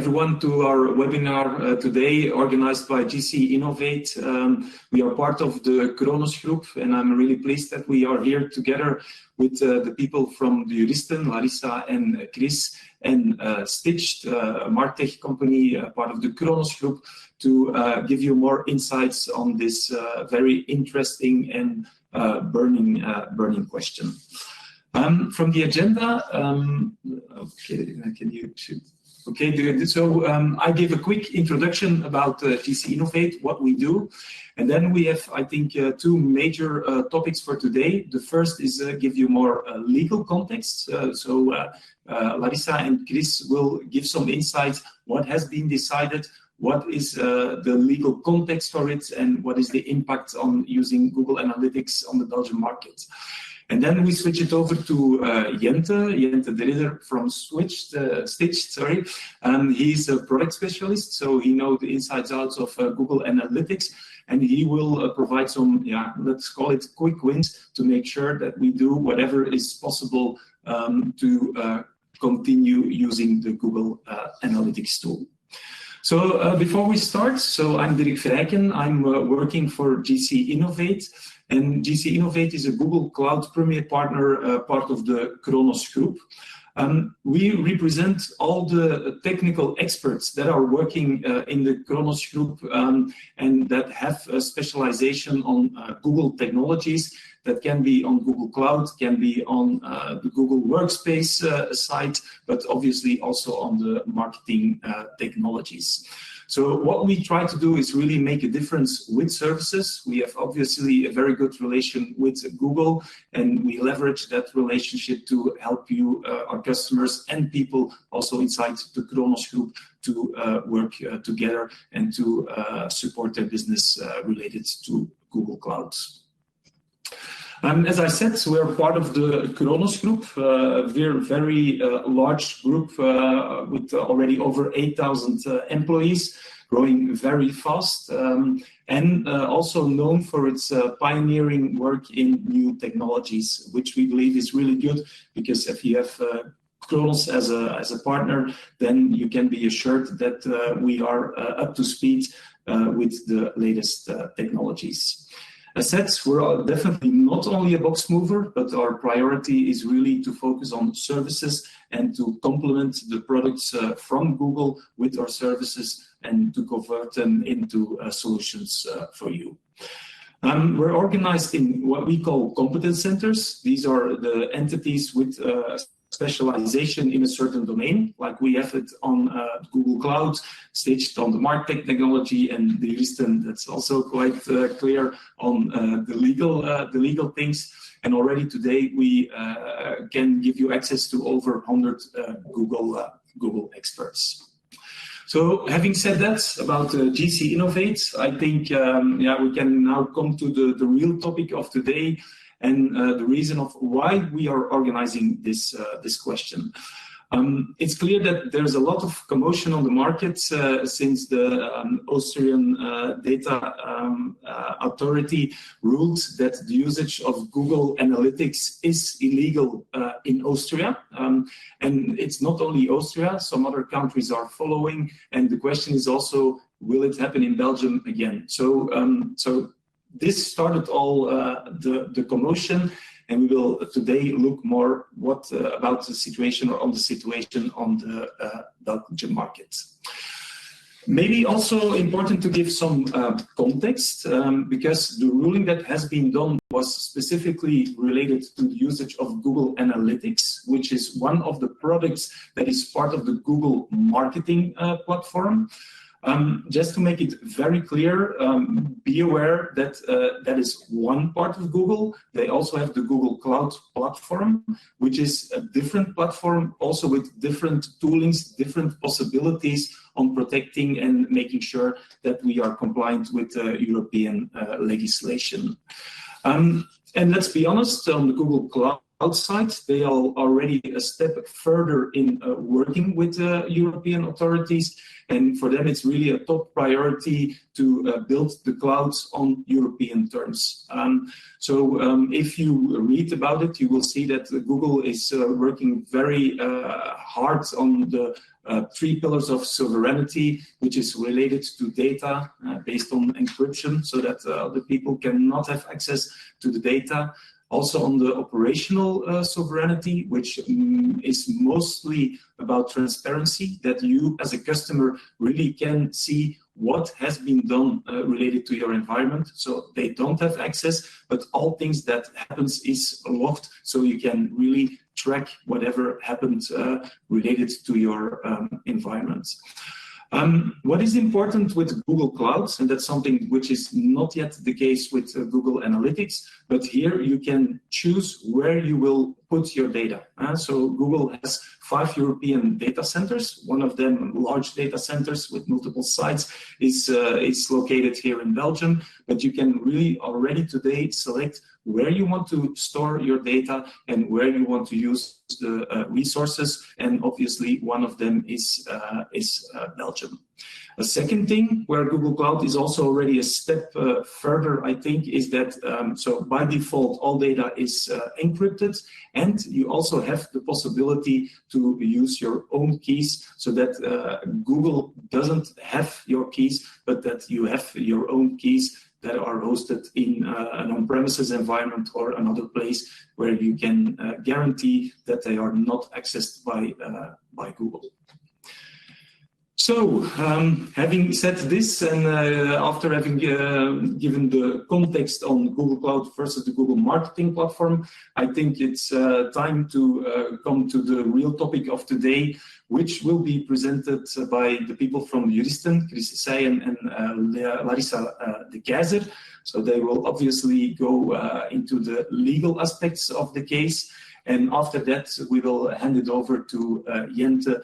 everyone to our webinar today organized by GC Innovate. We are part of the Kronos Group, and I'm really pleased that we are here together with the people from the Juristen, Larissa and Chris, and Stitched, a MarTech company, part of the Kronos Group, to give you more insights on this very interesting and burning question. From the agenda, I give a quick introduction about GC Innovate, what we do, and then we have, I think, two major topics for today. The first is give you more legal context. Larissa and Chris will give some insights, what has been decided, what is the legal context for it, and what is the impact on using Google Analytics on the Belgian market. And then we switch it over to Jente de Ridder from Stitched. He's a product specialist, so he knows the insides outs of Google Analytics, and he will provide some, let's call it quick wins to make sure that we do whatever is possible to continue using the Google Analytics tool. So before we start, I'm Dirk Vrijken. I'm working for GC Innovate. And GC Innovate is a Google Cloud Premier Partner, part of the Kronos Group. We represent all the technical experts that are working in the Kronos Group and that have a specialization on Google technologies. That can be on Google Cloud, can be on the Google Workspace side, but obviously also on the marketing technologies. So what we try to do is really make a difference with services. We have obviously a very good relation with Google, and we leverage that relationship to help you, our customers and people also inside the Kronos Group to work together and to support their business related to Google Cloud. As I said, we're part of the Kronos Group. We're a very large group with already over 8,000 employees, growing very fast, and also known for its pioneering work in new technologies, which we believe is really good, because if you have Kronos as a partner, then you can be assured that we are up to speed with the latest technologies. As said, we're definitely not only a box mover, but our priority is really to focus on services and to complement the products from Google with our services and to convert them into solutions for you. We're organized in what we call competence centers. These are the entities with specialization in a certain domain, like we have it on Google Cloud, Stitched on the MarTech technology, and the Juristen that's also quite clear on the legal things. And already today we can give you access to over 100 Google experts. So having said that about GC Innovate, I think we can now come to the real topic of today, and the reason of why we are organizing this question. It's clear that there's a lot of commotion on the market since the Austrian data authority ruled that the usage of Google Analytics is illegal in Austria. And it's not only Austria, some other countries are following. And the question is also, will it happen in Belgium again? So this started all the commotion, and we will today look more about the situation or on the situation on the Belgian market. Maybe also important to give some context, because the ruling that has been done was specifically related to the usage of Google Analytics, which is one of the products that is part of the Google marketing platform. Just to make it very clear, be aware that that is one part of Google. They also have the Google Cloud platform, which is a different platform, also with different toolings, different possibilities on protecting and making sure that we are compliant with European legislation. And let's be honest, on the Google Cloud outside. They are already a step further in working with European authorities. And for them, it's really a top priority to build the clouds on European terms. If you read about it, you will see that Google is working very hard on the 3 pillars of sovereignty, which is related to data based on encryption, so that the people cannot have access to the data. Also on the operational sovereignty, which is mostly about transparency, that you as a customer really can see what has been done related to your environment. So they don't have access, but all things that happens is logged, so you can really track whatever happened related to your environment. What is important with Google Clouds, and that's something which is not yet the case with Google Analytics, but here you can choose where you will put your data. So Google has 5 European data centers. One of them, large data centers with multiple sites, is located here in Belgium, but you can really already today select where you want to store your data and where you want to use the resources, and obviously one of them is Belgium. A second thing where Google Cloud is also already a step further, I think, is that so by default all data is encrypted, and you also have the possibility to use your own keys, so that Google doesn't have your keys, but that you have your own keys that are hosted in an on-premises environment or another place where you can guarantee that they are not accessed by Google. So, having said this, and after having given the context on Google Cloud versus the Google Marketing Platform, I think it's time to come to the real topic of today, which will be presented by the people from Juristen, Chris Seyen and Larissa de Keyzer. So they will obviously go into the legal aspects of the case. And after that, we will hand it over to Jente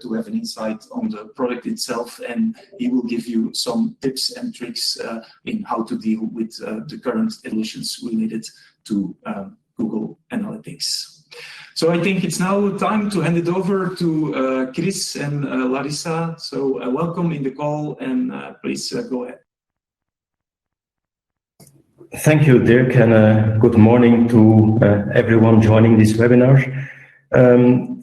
to have an insight on the product itself, and he will give you some tips and tricks in how to deal with the current evolutions related to Google Analytics. So I think it's now time to hand it over to Chris and Larissa. So welcome in the call, and please go ahead. Thank you, Dirk, and good morning to everyone joining this webinar.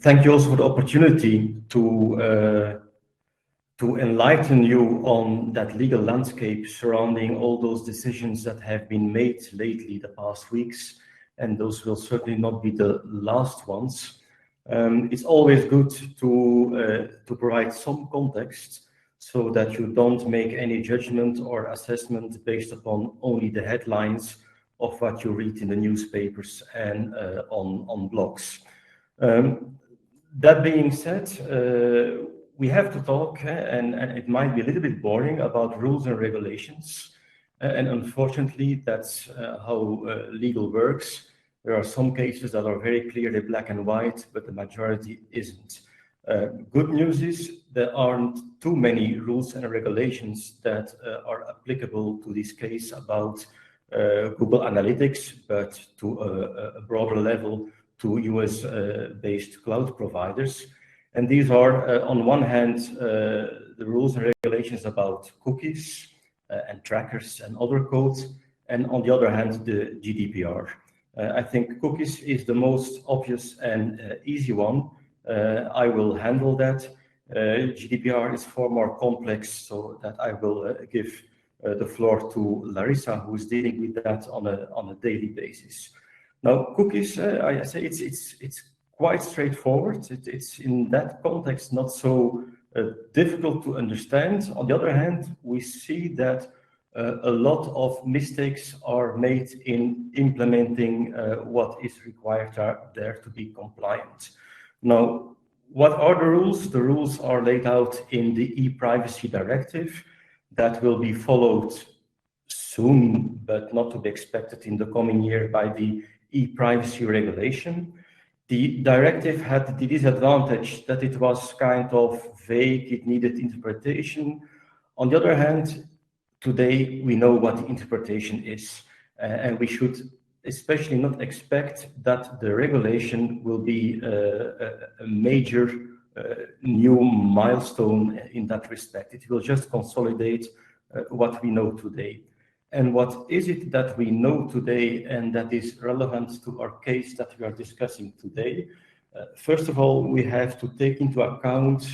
Thank you also for the opportunity to enlighten you on that legal landscape surrounding all those decisions that have been made lately the past weeks, and those will certainly not be the last ones. It's always good to provide some context, so that you don't make any judgment or assessment based upon only the headlines of what you read in the newspapers and on blogs. That being said, we have to talk, and it might be a little bit boring, about rules and regulations. And unfortunately, that's how legal works. There are some cases that are very clearly black and white, but the majority isn't. Good news is there aren't too many rules and regulations that are applicable to this case about Google Analytics, but to a broader level to US-based cloud providers. And these are, on one hand, the rules and regulations about cookies and trackers and other codes, and on the other hand, the GDPR. I think cookies is the most obvious and easy one. I will handle that. GDPR is far more complex, so that I will give the floor to Larissa, who is dealing with that on a daily basis. Now, cookies, I say it's quite straightforward. It's in that context not so difficult to understand. On the other hand, we see that a lot of mistakes are made in implementing what is required there to be compliant. Now, what are the rules? The rules are laid out in the e-privacy directive that will be followed soon, but not to be expected in the coming year, by the e-privacy regulation. The directive had the disadvantage that it was kind of vague, it needed interpretation. On the other hand, today we know what the interpretation is, and we should especially not expect that the regulation will be a major new milestone in that respect. It will just consolidate what we know today. And what is it that we know today and that is relevant to our case that we are discussing today? First of all, we have to take into account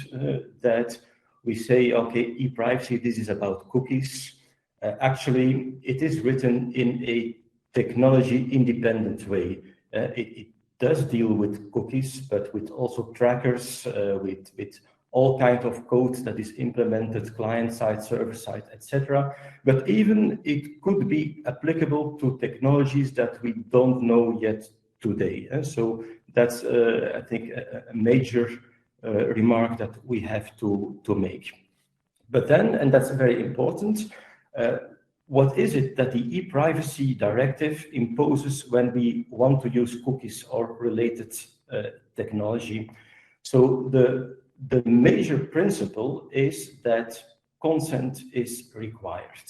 that we say, okay, e-privacy, this is about cookies. Actually, it is written in a technology-independent way. It does deal with cookies, but with also trackers, with all kinds of code that is implemented, client-side, server-side, etc. But even it could be applicable to technologies that we don't know yet today. So that's, I think, a major remark that we have to make. But then, and that's very important, what is it that the e-privacy directive imposes when we want to use cookies or related technology? So the major principle is that consent is required.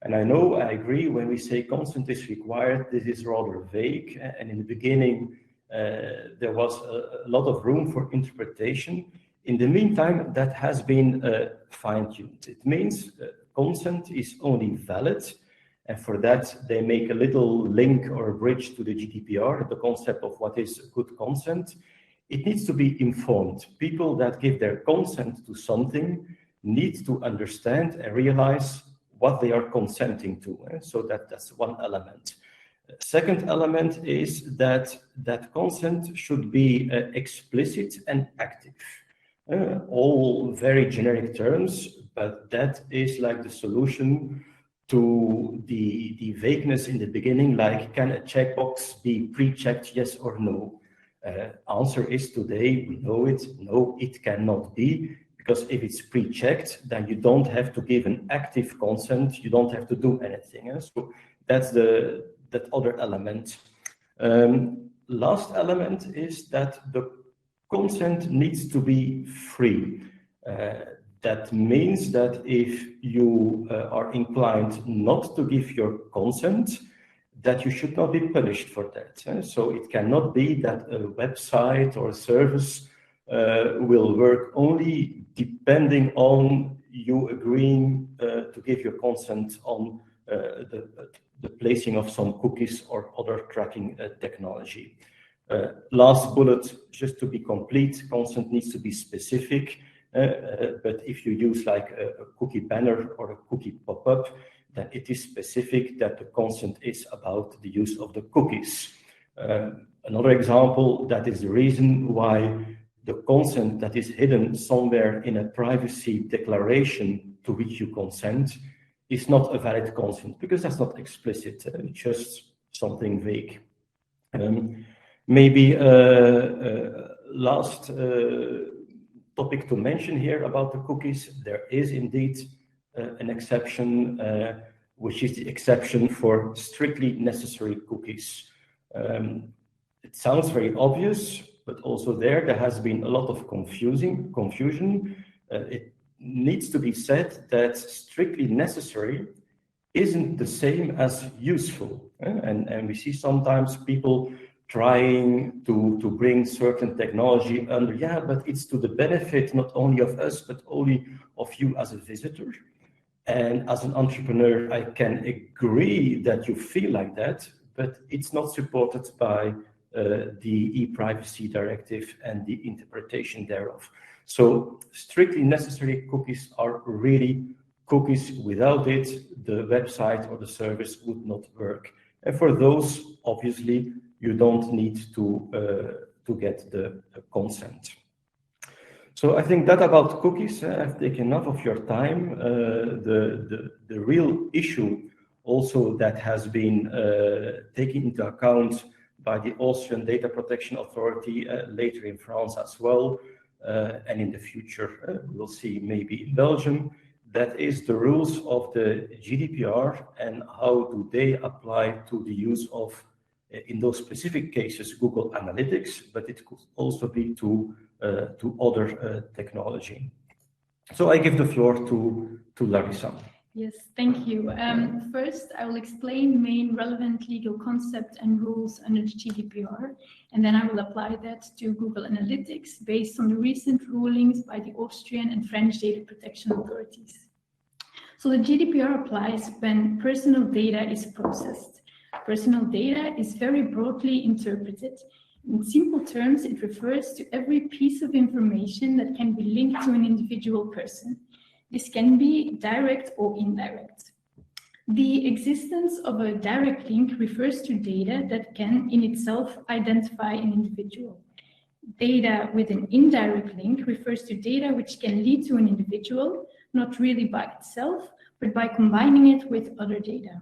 And I know, I agree, when we say consent is required, this is rather vague. And in the beginning, there was a lot of room for interpretation. In the meantime, that has been fine-tuned. It means consent is only valid. And for that, they make a little link or a bridge to the GDPR, the concept of what is good consent. It needs to be informed. People that give their consent to something need to understand and realize what they are consenting to. So that's one element. Second element is that consent should be explicit and active. All very generic terms, but that is like the solution to the vagueness in the beginning, like can a checkbox be pre-checked, yes or no? Answer is today, we know it, no, it cannot be, because if it's pre-checked, then you don't have to give an active consent, you don't have to do anything. So that's that other element. Last element is that the consent needs to be free. That means that if you are inclined not to give your consent, that you should not be punished for that. So it cannot be that a website or a service will work only depending on you agreeing to give your consent on the placing of some cookies or other tracking technology. Last bullet, just to be complete, consent needs to be specific. But if you use like a cookie banner or a cookie pop-up, then it is specific that the consent is about the use of the cookies. Another example, that is the reason why the consent that is hidden somewhere in a privacy declaration to which you consent is not a valid consent, because that's not explicit, just something vague. Maybe last topic to mention here about the cookies, there is indeed an exception, which is the exception for strictly necessary cookies. It sounds very obvious, but also there has been a lot of confusion. It needs to be said that strictly necessary isn't the same as useful. And we see sometimes people trying to bring certain technology under, yeah, but it's to the benefit not only of us, but only of you as a visitor. And as an entrepreneur, I can agree that you feel like that, but it's not supported by the e-privacy directive and the interpretation thereof. So strictly necessary cookies are really cookies. Without it, the website or the service would not work. And for those, obviously, you don't need to get the consent. So I think that about cookies, I've taken enough of your time. The real issue also that has been taken into account by the Austrian Data Protection Authority, later in France as well, and in the future we'll see maybe in Belgium, that is the rules of the GDPR and how do they apply to the use of, in those specific cases, Google Analytics, but it could also be to other technology. So I give the floor to Larissa. Yes, thank you. First, I will explain the main relevant legal concepts and rules under the GDPR, and then I will apply that to Google Analytics based on the recent rulings by the Austrian and French data protection authorities. So the GDPR applies when personal data is processed. Personal data is very broadly interpreted. In simple terms, it refers to every piece of information that can be linked to an individual person. This can be direct or indirect. The existence of a direct link refers to data that can in itself identify an individual. Data with an indirect link refers to data which can lead to an individual, not really by itself, but by combining it with other data.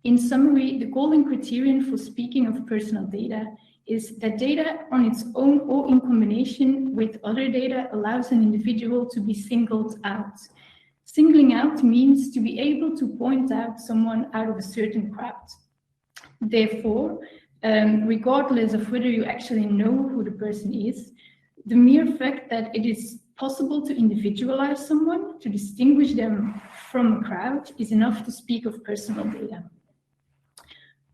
In summary, the golden criterion for speaking of personal data is that data on its own or in combination with other data allows an individual to be singled out. Singling out means to be able to point out someone out of a certain crowd. Therefore, regardless of whether you actually know who the person is, the mere fact that it is possible to individualize someone, to distinguish them from a crowd, is enough to speak of personal data.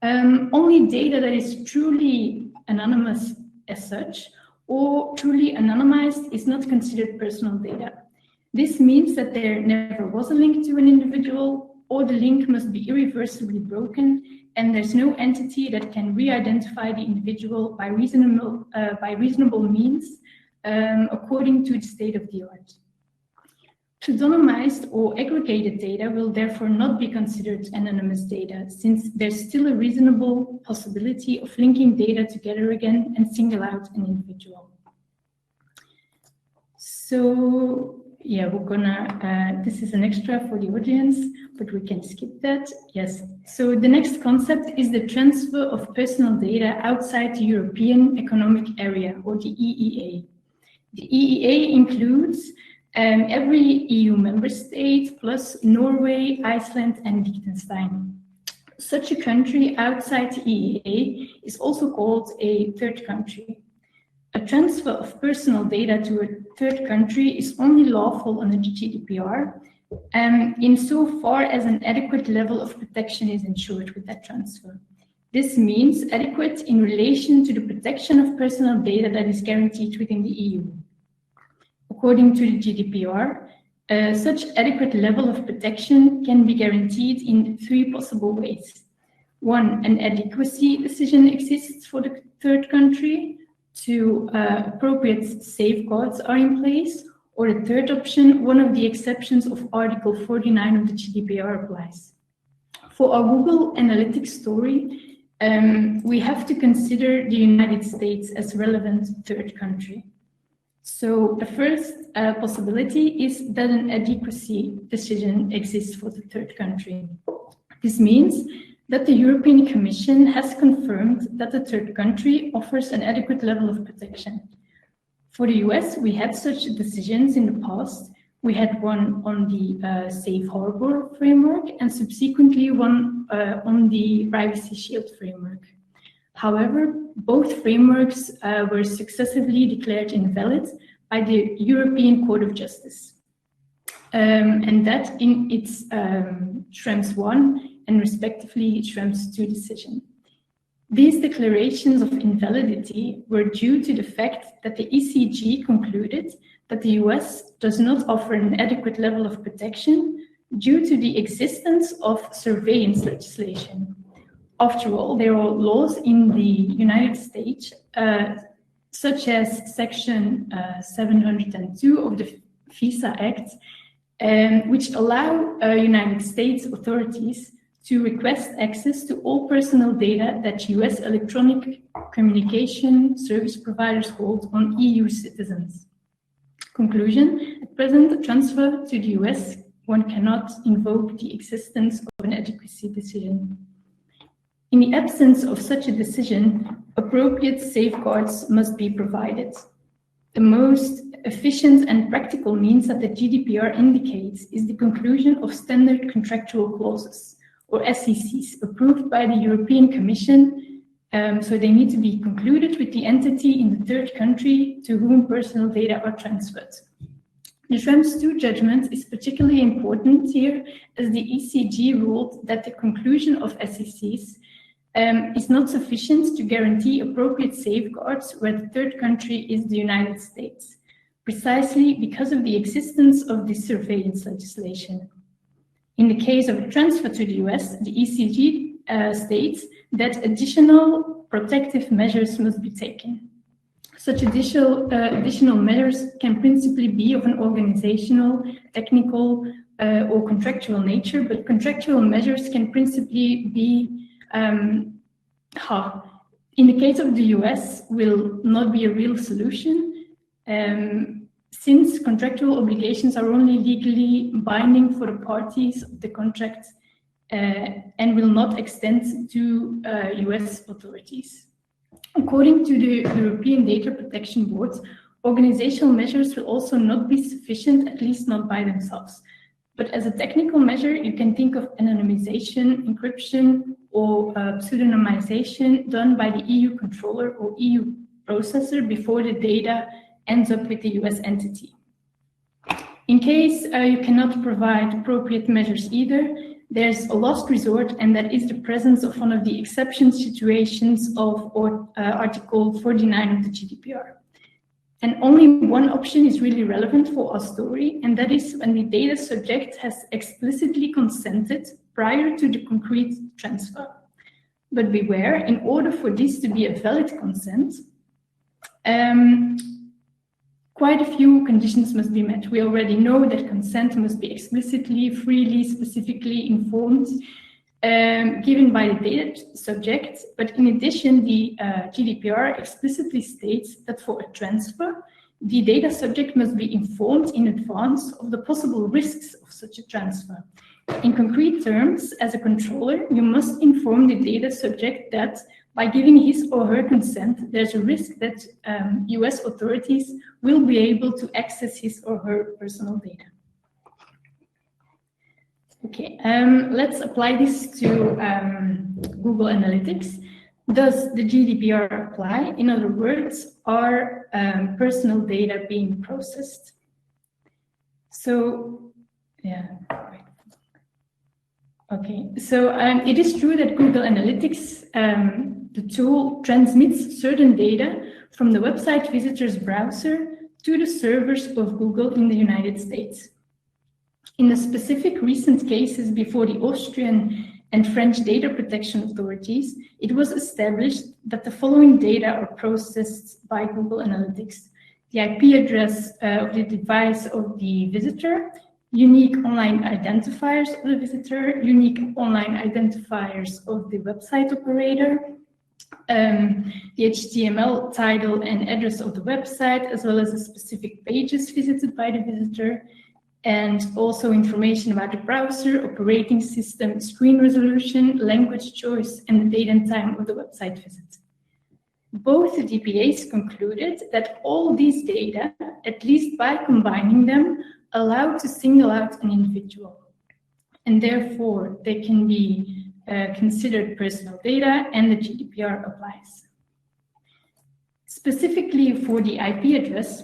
Only data that is truly anonymous as such or truly anonymized is not considered personal data. This means that there never was a link to an individual, or the link must be irreversibly broken, and there's no entity that can re-identify the individual by reasonable means according to the state of the art. Pseudonymized or aggregated data will therefore not be considered anonymous data, since there's still a reasonable possibility of linking data together again and single out an individual. So, yeah, we're gonna, this is an extra for the audience, but we can skip that. Yes, so the next concept is the transfer of personal data outside the European Economic Area, or the EEA. The EEA includes every EU member state, plus Norway, Iceland, and Liechtenstein. Such a country outside the EEA is also called a third country. A transfer of personal data to a third country is only lawful under the GDPR, insofar as an adequate level of protection is ensured with that transfer. This means adequate in relation to the protection of personal data that is guaranteed within the EU. According to the GDPR, such adequate level of protection can be guaranteed in three possible ways. One, an adequacy decision exists for the third country. Two, appropriate safeguards are in place. Or the third option, one of the exceptions of Article 49 of the GDPR applies. For our Google Analytics story, we have to consider the United States as relevant third country. So the first possibility is that an adequacy decision exists for the third country. This means that the European Commission has confirmed that the third country offers an adequate level of protection. For the US, we had such decisions in the past. We had one on the Safe Harbor framework and subsequently one on the Privacy Shield framework. However, both frameworks were successively declared invalid by the European Court of Justice. And that in its Schrems 1 and respectively Schrems 2 decision. These declarations of invalidity were due to the fact that the ECJ concluded that the US does not offer an adequate level of protection due to the existence of surveillance legislation. After all, there are laws in the United States, such as Section 702 of the FISA Act, which allow United States authorities to request access to all personal data that US electronic communication service providers hold on EU citizens. Conclusion, at present, the transfer to the US, one cannot invoke the existence of an adequacy decision. In the absence of such a decision, appropriate safeguards must be provided. The most efficient and practical means that the GDPR indicates is the conclusion of standard contractual clauses, or SCCs, approved by the European Commission, so they need to be concluded with the entity in the third country to whom personal data are transferred. The Schrems II judgment is particularly important here, as the ECJ ruled that the conclusion of SECs is not sufficient to guarantee appropriate safeguards where the third country is the United States, precisely because of the existence of this surveillance legislation. In the case of a transfer to the US, the ECJ states that additional protective measures must be taken. Such additional measures can principally be of an organizational, technical, or contractual nature, but contractual measures can principally be, in the case of the US, will not be a real solution, since contractual obligations are only legally binding for the parties of the contract and will not extend to US authorities. According to the European Data Protection Board, organizational measures will also not be sufficient, at least not by themselves. But as a technical measure, you can think of anonymization, encryption, or pseudonymization done by the EU controller or EU processor before the data ends up with the US entity. In case you cannot provide appropriate measures either, there's a last resort, and that is the presence of one of the exception situations of Article 49 of the GDPR. And only one option is really relevant for our story, and that is when the data subject has explicitly consented prior to the concrete transfer. But beware, in order for this to be a valid consent, quite a few conditions must be met. We already know that consent must be explicitly, freely, specifically informed, given by the data subject. But in addition, the GDPR explicitly states that for a transfer, the data subject must be informed in advance of the possible risks of such a transfer. In concrete terms, as a controller, you must inform the data subject that by giving his or her consent, there's a risk that US authorities will be able to access his or her personal data. Okay, let's apply this to Google Analytics. Does the GDPR apply? In other words, are personal data being processed? So, yeah. Okay, so it is true that Google Analytics, the tool, transmits certain data from the website visitor's browser to the servers of Google in the United States. In the specific recent cases before the Austrian and French data protection authorities, it was established that the following data are processed by Google Analytics: the IP address of the device of the visitor, unique online identifiers of the visitor, unique online identifiers of the website operator, the HTML title and address of the website, as well as the specific pages visited by the visitor, and also information about the browser, operating system, screen resolution, language choice, and the date and time of the website visit. Both the DPAs concluded that all these data, at least by combining them, allow to single out an individual, and therefore they can be considered personal data, and the GDPR applies. Specifically for the IP address,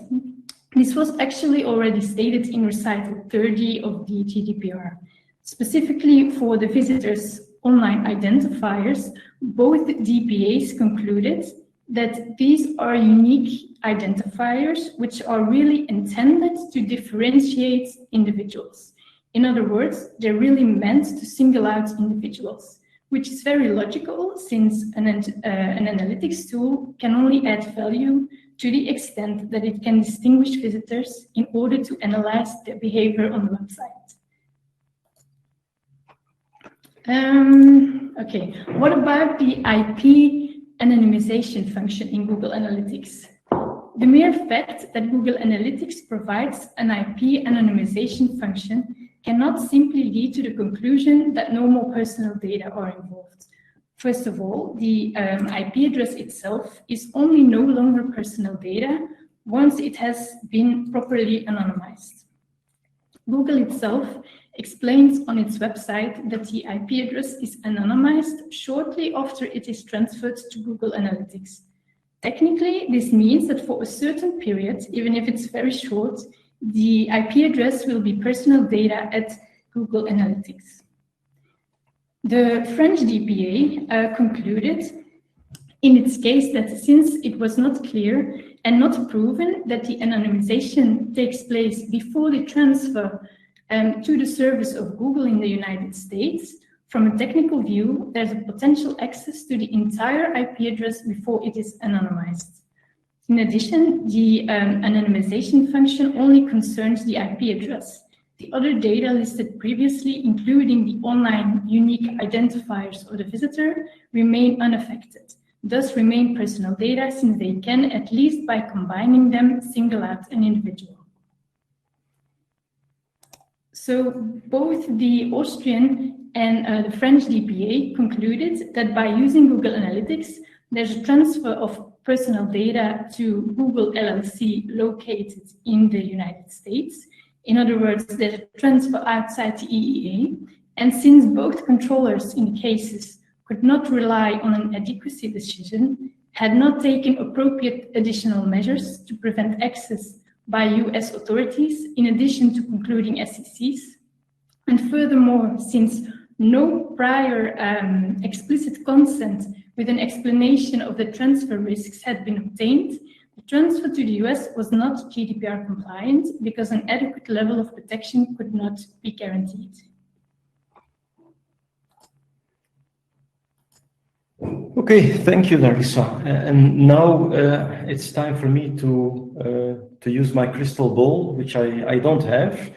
this was actually already stated in recital 30 of the GDPR. Specifically for the visitor's online identifiers, both DPAs concluded that these are unique identifiers which are really intended to differentiate individuals. In other words, they're really meant to single out individuals, which is very logical since an analytics tool can only add value to the extent that it can distinguish visitors in order to analyze their behavior on the website. Okay, what about the IP anonymization function in Google Analytics? The mere fact that Google Analytics provides an IP anonymization function cannot simply lead to the conclusion that no more personal data are involved. First of all, the IP address itself is only no longer personal data once it has been properly anonymized. Google itself explains on its website that the IP address is anonymized shortly after it is transferred to Google Analytics. Technically, this means that for a certain period, even if it's very short, The IP address will be personal data at Google Analytics. The French DPA concluded in its case that since it was not clear and not proven that the anonymization takes place before the transfer to the service of Google in the United States, from a technical view, there's a potential access to the entire IP address before it is anonymized. In addition, the anonymization function only concerns the IP address. The other data listed previously, including the online unique identifiers of the visitor, remain unaffected, thus remain personal data since they can, at least by combining them, single out an individual. So both the Austrian and the French DPA concluded that by using Google Analytics, there's a transfer of personal data to Google LLC located in the United States. In other words, there's a transfer outside the EEA. And since both controllers in the cases could not rely on an adequacy decision, had not taken appropriate additional measures to prevent access by US authorities, in addition to concluding SECs. And furthermore, since no prior explicit consent with an explanation of the transfer risks had been obtained, the transfer to the US was not GDPR compliant because an adequate level of protection could not be guaranteed. Okay, thank you, Larissa. And now it's time for me to use my crystal ball, which I don't have,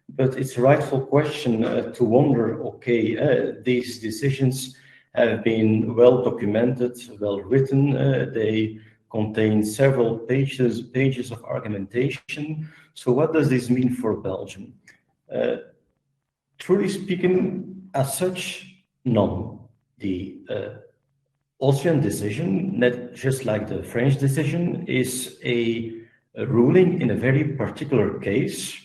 but it's a rightful question to wonder, okay, these decisions have been well documented, well written. They contain several pages of argumentation. So what does this mean for Belgium? Truly speaking, as such, none. The Austrian decision, just like the French decision, is a ruling in a very particular case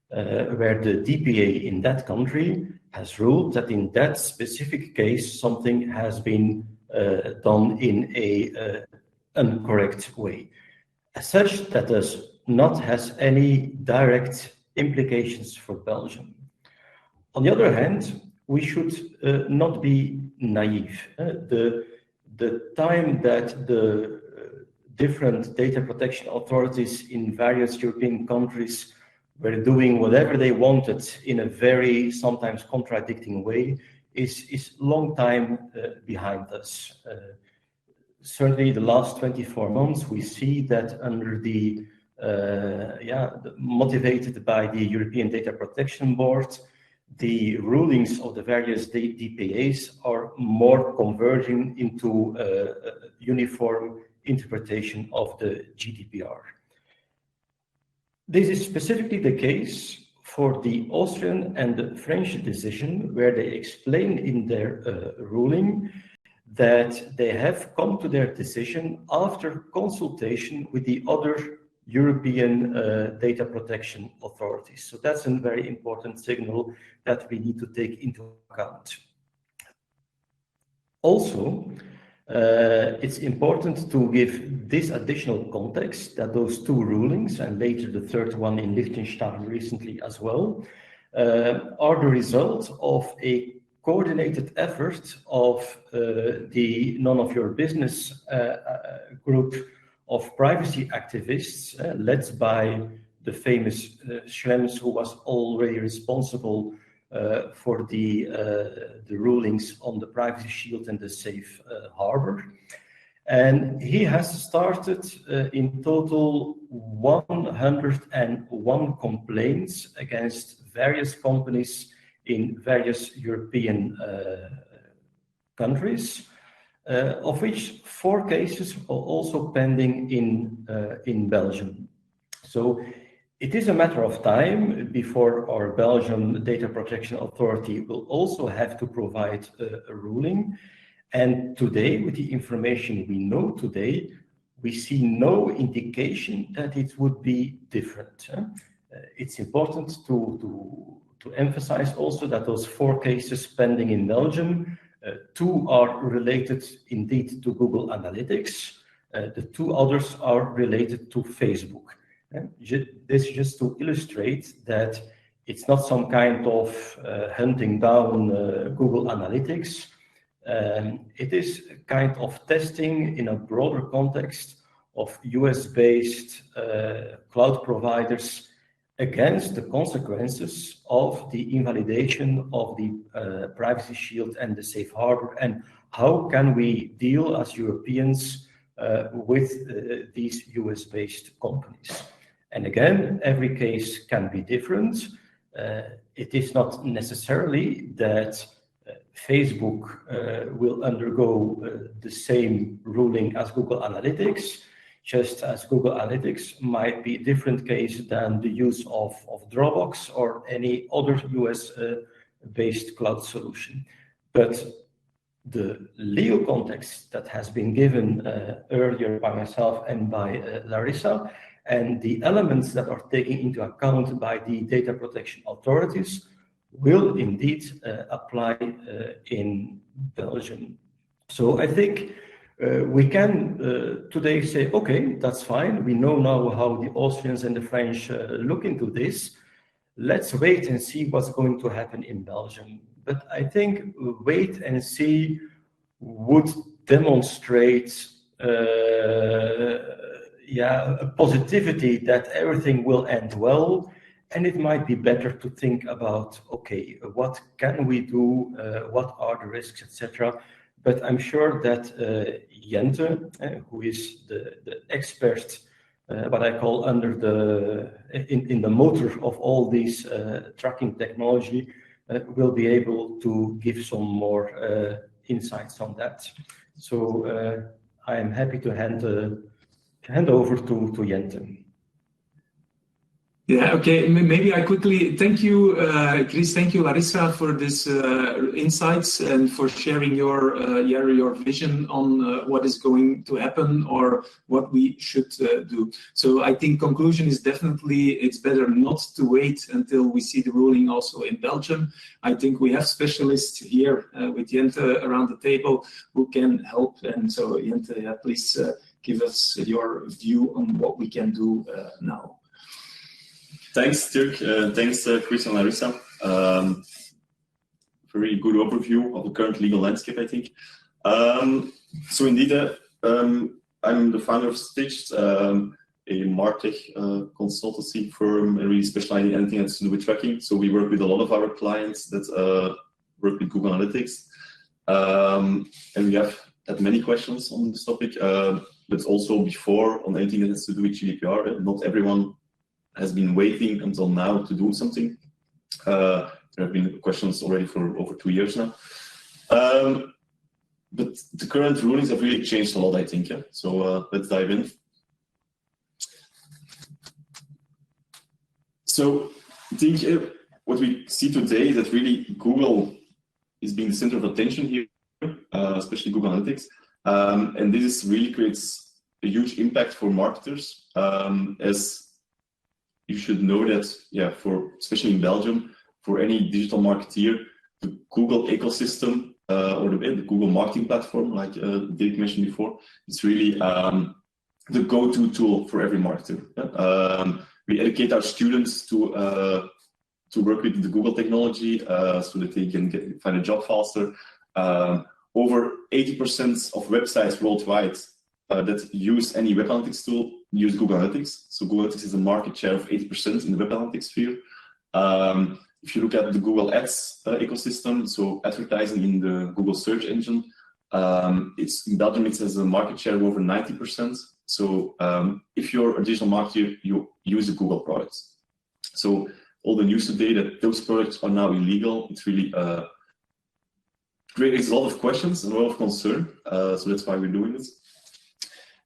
where the DPA in that country has ruled that in that specific case something has been done in a incorrect way. As such, that does not have any direct implications for Belgium. On the other hand, we should not be naive. The time that the different data protection authorities in various European countries were doing whatever they wanted in a very sometimes contradicting way is long time behind us. Certainly the last 24 months, we see that under the motivated by the European Data Protection Board, the rulings of the various DPAs are more converging into a uniform interpretation of the GDPR. This is specifically the case for the Austrian and the French decision, where they explain in their ruling that they have come to their decision after consultation with the other European data protection authorities. So that's a very important signal that we need to take into account. Also, it's important to give this additional context that those two rulings, and later the third one in Liechtenstein recently as well, are the result of a coordinated effort of the None of Your Business group of privacy activists led by the famous Schrems, who was already responsible for the rulings on the Privacy Shield and the Safe Harbor. And he has started in total 101 complaints against various companies in various European countries, of which 4 cases are also pending in Belgium. So it is a matter of time before our Belgian Data Protection Authority will also have to provide a ruling. And today, with the information we know today, we see no indication that it would be different. It's important to emphasize also that those 4 cases pending in Belgium, 2 are related indeed to Google Analytics. The 2 others are related to Facebook. This is just to illustrate that it's not some kind of hunting down Google Analytics. It is a kind of testing in a broader context of US-based cloud providers against the consequences of the invalidation of the privacy shield and the safe harbor, and how can we deal as Europeans with these US-based companies. And again, every case can be different. It is not necessarily that Facebook will undergo the same ruling as Google Analytics, just as Google Analytics might be a different case than the use of Dropbox or any other US-based cloud solution. But the legal context that has been given earlier by myself and by Larissa, and the elements that are taken into account by the data protection authorities will indeed apply in Belgium. So I think we can today say, okay, that's fine. We know now how the Austrians and the French look into this. Let's wait and see what's going to happen in Belgium. But I think wait and see would demonstrate a positivity that everything will end well. And it might be better to think about, okay, what can we do? What are the risks, etc. But I'm sure that Jente, who is the expert, what I call under in the motor of all these tracking technology, will be able to give some more insights on that. So I am happy to hand over to Jente. Yeah, okay. Maybe I quickly thank you, Chris. Thank you, Larissa, for this insights and for sharing your vision on what is going to happen or what we should do. So I think conclusion is definitely it's better not to wait until we see the ruling also in Belgium. I think we have specialists here with Jente around the table who can help. And so Jente, please give us your view on what we can do now. Thanks, Dirk. Thanks, Chris and Larissa. Very good overview of the current legal landscape, I think. So indeed, I'm the founder of Stitched, a MarTech consultancy firm, and really specializing in anything that's to do with tracking. So we work with a lot of our clients that work with Google Analytics. And we have had many questions on this topic, but also before on anything that has to do with GDPR. Not everyone has been waiting until now to do something. There have been questions already for over 2 years now. But the current rulings have really changed a lot, I think. Yeah? So let's dive in. So I think what we see today is that really Google is being the center of attention here, especially Google Analytics. And this really creates a huge impact for marketers, as you should know that, especially in Belgium, for any digital marketeer, the Google ecosystem or the Google marketing platform, like Dirk mentioned before, it's really the go-to tool for every marketer. We educate our students to work with the Google technology so that they can find a job faster. Over 80% of websites worldwide that use any web analytics tool use Google Analytics. So Google Analytics is a market share of 80% in the web analytics sphere. If you look at the Google Ads ecosystem, so advertising in the Google search engine, in Belgium it has a market share of over 90%. So if you're a digital marketer, you use the Google products. So all the news today that those products are now illegal, it's really creates a lot of questions and a lot of concern. So that's why we're doing this.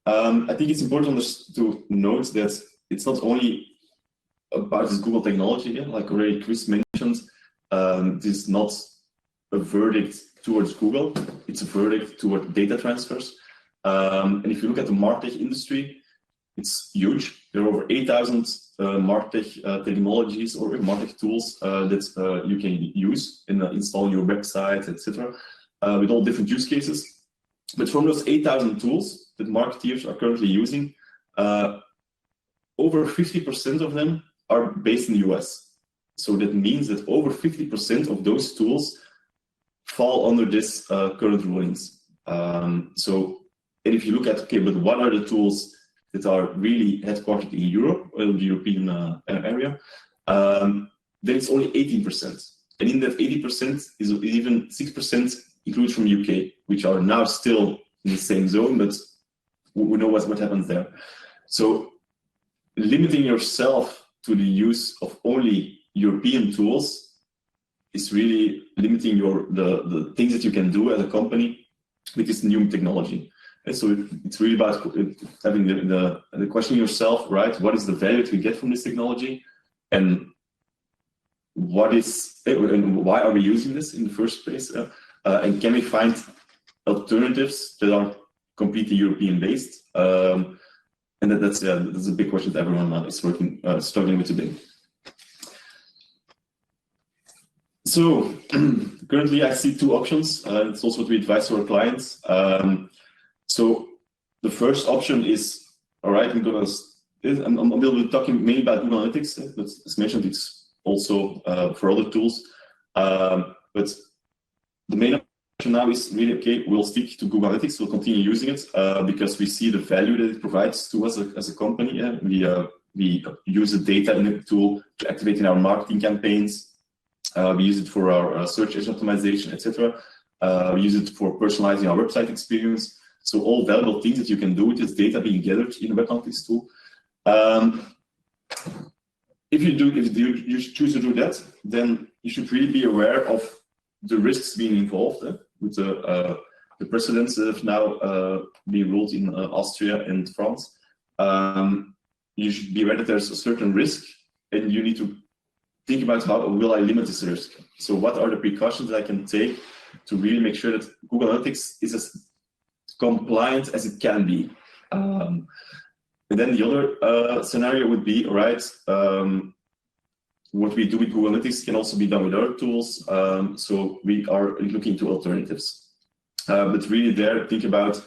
I think it's important to note that it's not only about this Google technology, like already Chris mentioned. This is not a verdict towards Google, it's a verdict toward data transfers. And if you look at the MarTech industry, it's huge. There are over 8,000 MarTech technologies or MarTech tools that you can use in installing your website, etc., with all different use cases. But from those 8,000 tools that marketeers are currently using, over 50% of them are based in the US. So that means that over 50% of those tools fall under this current rulings. And if you look at, okay, but what are the tools that are really headquartered in Europe or the European area, then it's only 18%. And in that 80% is even 6% included from UK, which are now still in the same zone, but we know what happens there. So limiting yourself to the use of only European tools is really limiting the things that you can do as a company with this new technology. And so it's really about having the questioning yourself, right? What is the value that we get from this technology, and why are we using this in the first place? And can we find alternatives that are completely European based? And that's a big question that everyone is struggling with today. So currently I see two options. It's also what we advise to our clients. So the first option is, all right, I'm going to be talking mainly about Google Analytics, but as mentioned, it's also for other tools. But the main option now is really, okay, we'll stick to Google Analytics, we'll continue using it because we see the value that it provides to us as a company. Yeah? We use the data in the tool to activate in our marketing campaigns. We use it for our search engine optimization, etc. We use it for personalizing our website experience. So all valuable things that you can do with this data being gathered in a web analytics tool. If you choose to do that, then you should really be aware of the risks being involved with the precedents that have now been ruled in Austria and France. You should be aware that there's a certain risk, and you need to think about how will I limit this risk. So what are the precautions that I can take to really make sure that Google Analytics is as compliant as it can be. And then the other scenario would be, all right, what we do with Google Analytics can also be done with other tools. So we are looking into alternatives. But really there, think about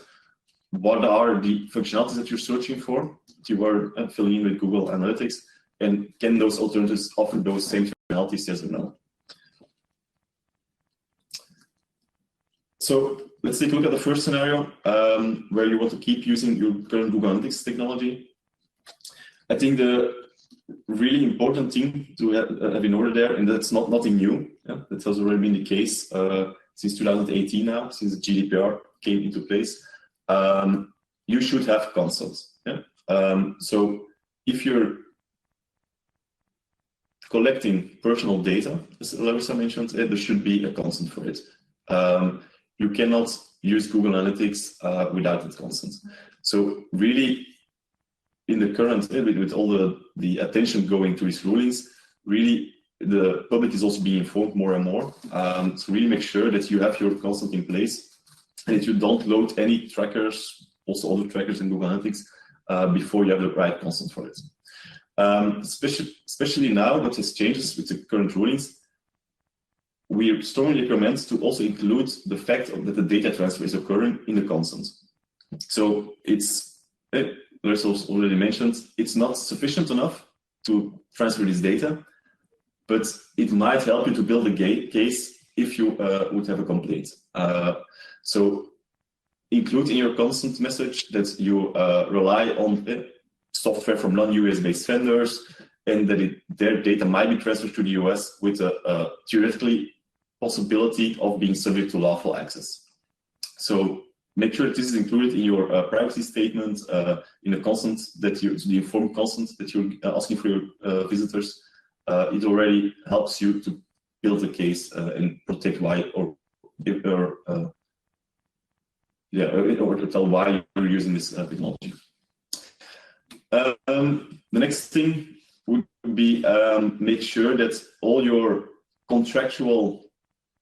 what are the functionalities that you're searching for, that you are filling in with Google Analytics, and can those alternatives offer those same functionalities, yes or no? So let's take a look at the first scenario where you want to keep using your current Google Analytics technology. I think the really important thing to have in order there, and that's nothing new. Yeah, that has already been the case since 2018 now, since the GDPR came into place. You should have consent. Yeah? So if you're collecting personal data, as Larissa mentioned, there should be a consent for it. You cannot use Google Analytics without that consent. So really, in the current, with all the attention going to these rulings, really the public is also being informed more and more. So really make sure that you have your consent in place and that you don't load any trackers, also other trackers in Google Analytics, before you have the right consent for it. Especially now, what has changed with the current rulings, we strongly recommend to also include the fact that the data transfer is occurring in the consent. So it's, Larissa already mentioned, it's not sufficient enough to transfer this data, but it might help you to build a case if you would have a complaint. So include in your consent message that you rely on software from non-US based vendors, and that their data might be transferred to the US with a theoretically possibility of being subject to lawful access. So make sure that this is included in your privacy statement, in the consent that the informed consent that you're asking for your visitors. It already helps you to build a case and protect why, or to tell why you're using this technology. The next thing would be make sure that all your contractual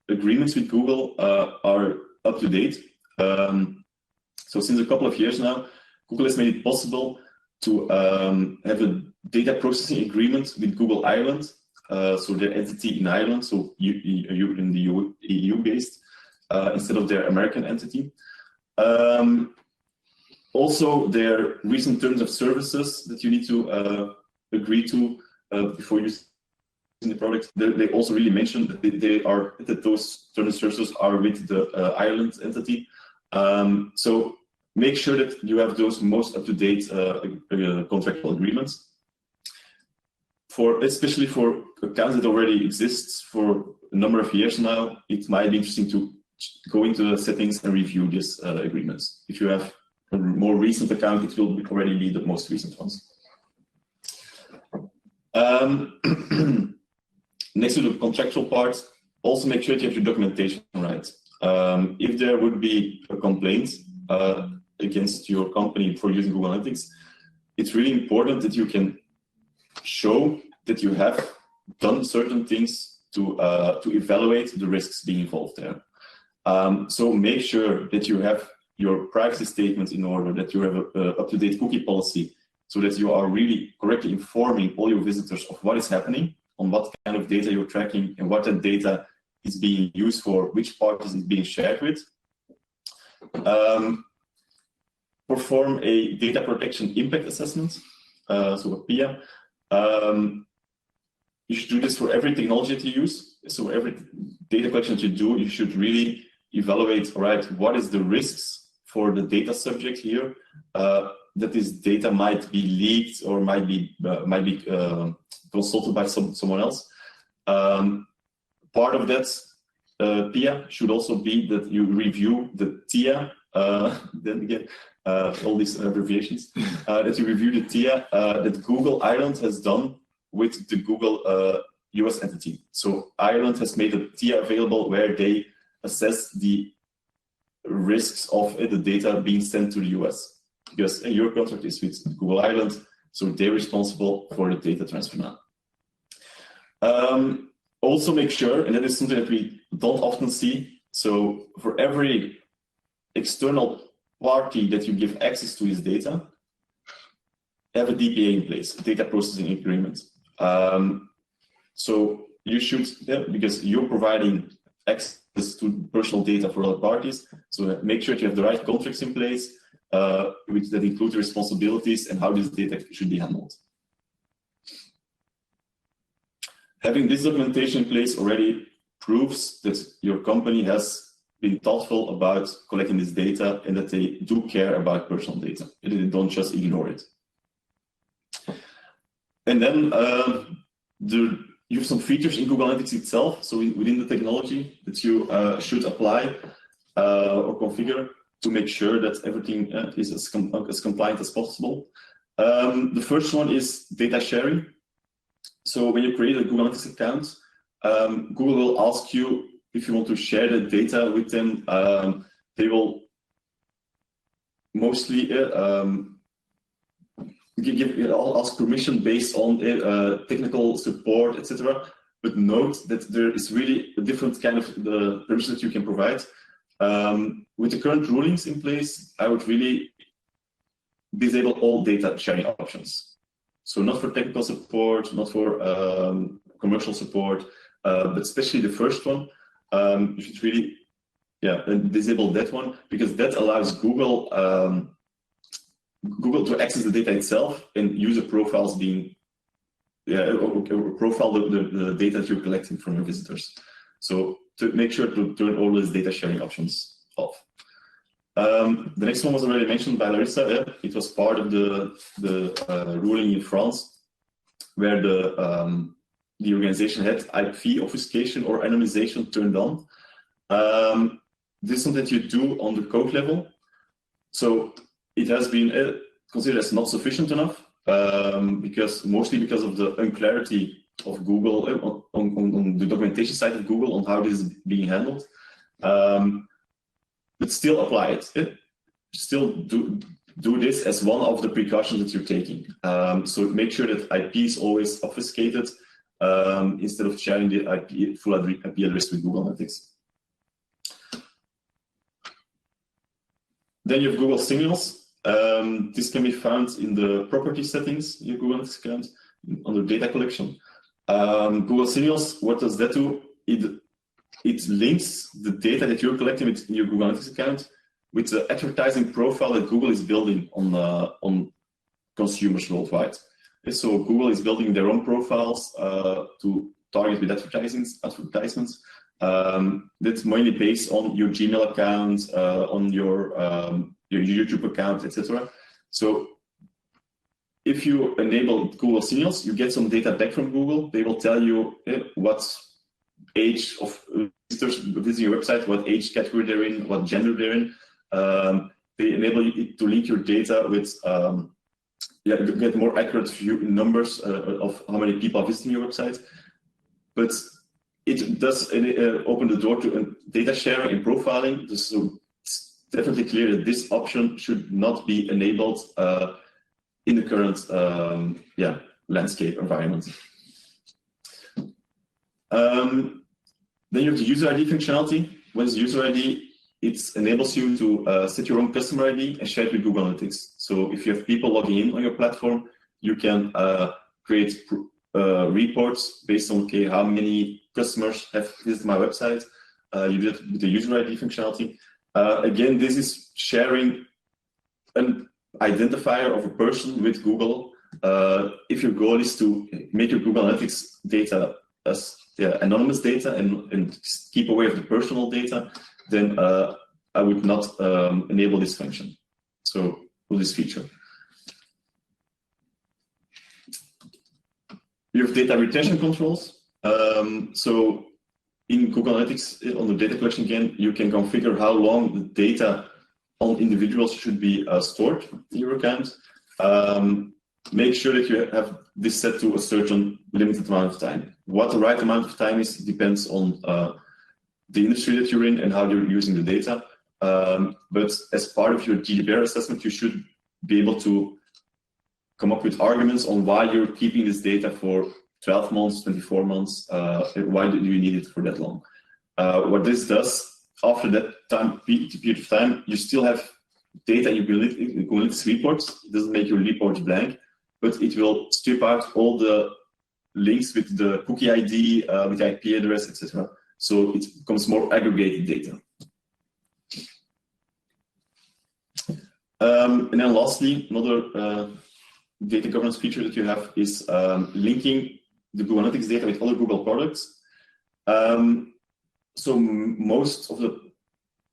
agreements with Google are up to date. So since a couple of years now, Google has made it possible to have a data processing agreement with Google Ireland, so their entity in Ireland, so you in the EU based, instead of their American entity. Also, there are recent terms of services that you need to agree to before using the product. They also really mention that those terms of services are with the Ireland entity. So make sure that you have those most up-to-date contractual agreements. Especially for accounts that already exists for a number of years now, it might be interesting to go into the settings and review these agreements. If you have a more recent account, it will already be the most recent ones. Next to the contractual part, also make sure that you have your documentation right. If there would be a complaint against your company for using Google Analytics, it's really important that you can show that you have done certain things to evaluate the risks being involved there. So make sure that you have your privacy statements in order, that you have an up-to-date cookie policy, so that you are really correctly informing all your visitors of what is happening, on what kind of data you're tracking, and what that data is being used for, which parties is being shared with. Perform a data protection impact assessment, so a PIA. You should do this for every technology that you use. So every data collection that you do, you should really evaluate, all right, what is the risks for the data subject here, that this data might be leaked or might be consulted by someone else. Part of that PIA should also be that you review the TIA, then again, all these abbreviations, that you review the TIA that Google Ireland has done with the Google US entity. So Ireland has made a TIA available where they assess the risks of the data being sent to the US. Because your contract is with Google Ireland, so they're responsible for the data transfer now. Also make sure, and that is something that we don't often see, so for every external party that you give access to his data, have a DPA in place, data processing agreement. So you should, because you're providing access to personal data for other parties, so make sure that you have the right contracts in place, which that include the responsibilities and how this data should be handled. Having this documentation in place already proves that your company has been thoughtful about collecting this data and that they do care about personal data, and they don't just ignore it. And then you have some features in Google Analytics itself, so within the technology that you should apply or configure to make sure that everything is as compliant as possible. The first one is data sharing. So when you create a Google Analytics account, Google will ask you if you want to share the data with them. They will mostly ask permission based on technical support, etc. But note that there is really a different kind of the permission that you can provide. With the current rulings in place, I would really disable all data sharing options. So not for technical support, not for commercial support, but especially the first one, you should really disable that one, because that allows Google to access the data itself and user profiles being profile the data that you're collecting from your visitors. So to make sure to turn all those data sharing options off. The next one was already mentioned by Larissa. It was part of the ruling in France, where the organization had IP obfuscation or anonymization turned on. This is something that you do on the code level. So it has been considered as not sufficient enough, mostly because of the unclarity of Google on the documentation side of Google on how this is being handled. But still apply it. Still do this as one of the precautions that you're taking. So make sure that IP is always obfuscated instead of sharing the full IP address with Google Analytics. Then you have Google Signals. This can be found in the property settings in your Google Analytics account under data collection. Google Signals, what does that do? It links the data that you're collecting in your Google Analytics account with the advertising profile that Google is building on consumers worldwide. And so Google is building their own profiles to target with advertisements. That's mainly based on your Gmail account, on your YouTube account, etc. So if you enable Google Signals, you get some data back from Google. They will tell you what age of visitors visiting your website, what age category they're in, what gender they're in. They enable you to link your data with get more accurate numbers of how many people are visiting your website. But it does open the door to data sharing and profiling. So it's definitely clear that this option should not be enabled in the current landscape environment. Then you have the user ID functionality. What is user ID? It enables you to set your own customer ID and share it with Google Analytics. So if you have people logging in on your platform, you can create reports based on how many customers have visited my website. You do it with the user ID functionality. Again, this is sharing an identifier of a person with Google. If your goal is to make your Google Analytics data as anonymous data and keep away of the personal data, then I would not enable this function. So, for this feature. You have data retention controls. So, in Google Analytics, on the data collection again, you can configure how long the data on individuals should be stored in your account. Make sure that you have this set to a certain limited amount of time. What the right amount of time is depends on the industry that you're in and how you're using the data. But as part of your GDPR assessment, you should be able to come up with arguments on why you're keeping this data for 12 months, 24 months, why do you need it for that long? What this does, after that period of time, you still have data in Google Analytics reports. It doesn't make your reports blank, but it will strip out all the links with the cookie ID, with the IP address, etc. So it becomes more aggregated data. And then lastly, another data governance feature that you have is linking the Google Analytics data with other Google products. So most of the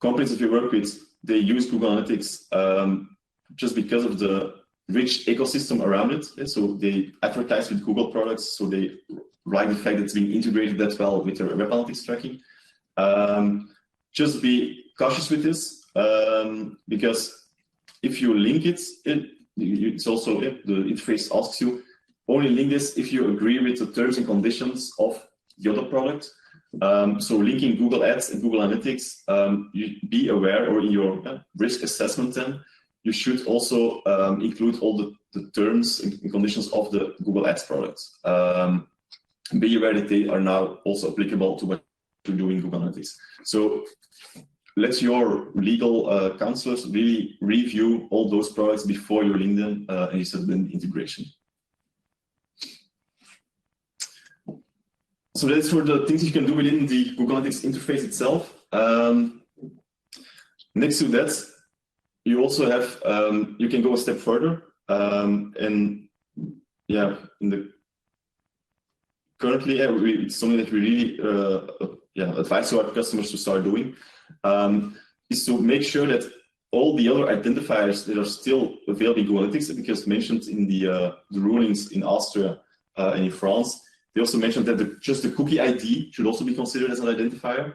companies that we work with, they use Google Analytics just because of the rich ecosystem around it. So they advertise with Google products, so they like the fact that it's being integrated that well with their web analytics tracking. Just be cautious with this, because if you link it, it's also the interface asks you only link this if you agree with the terms and conditions of the other product. So linking Google Ads and Google Analytics, you be aware, or in your risk assessment then, you should also include all the terms and conditions of the Google Ads products. Be aware that they are now also applicable to what you're doing in Google Analytics. So let your legal counselors really review all those products before you link them and you set them integration. So that's for the things you can do within the Google Analytics interface itself. Next to that, you also have, you can go a step further. And yeah, currently, it's something that we really advise to our customers to start doing, is to make sure that all the other identifiers that are still available in Google Analytics, because mentioned in the rulings in Austria and in France, they also mentioned that just the cookie ID should also be considered as an identifier.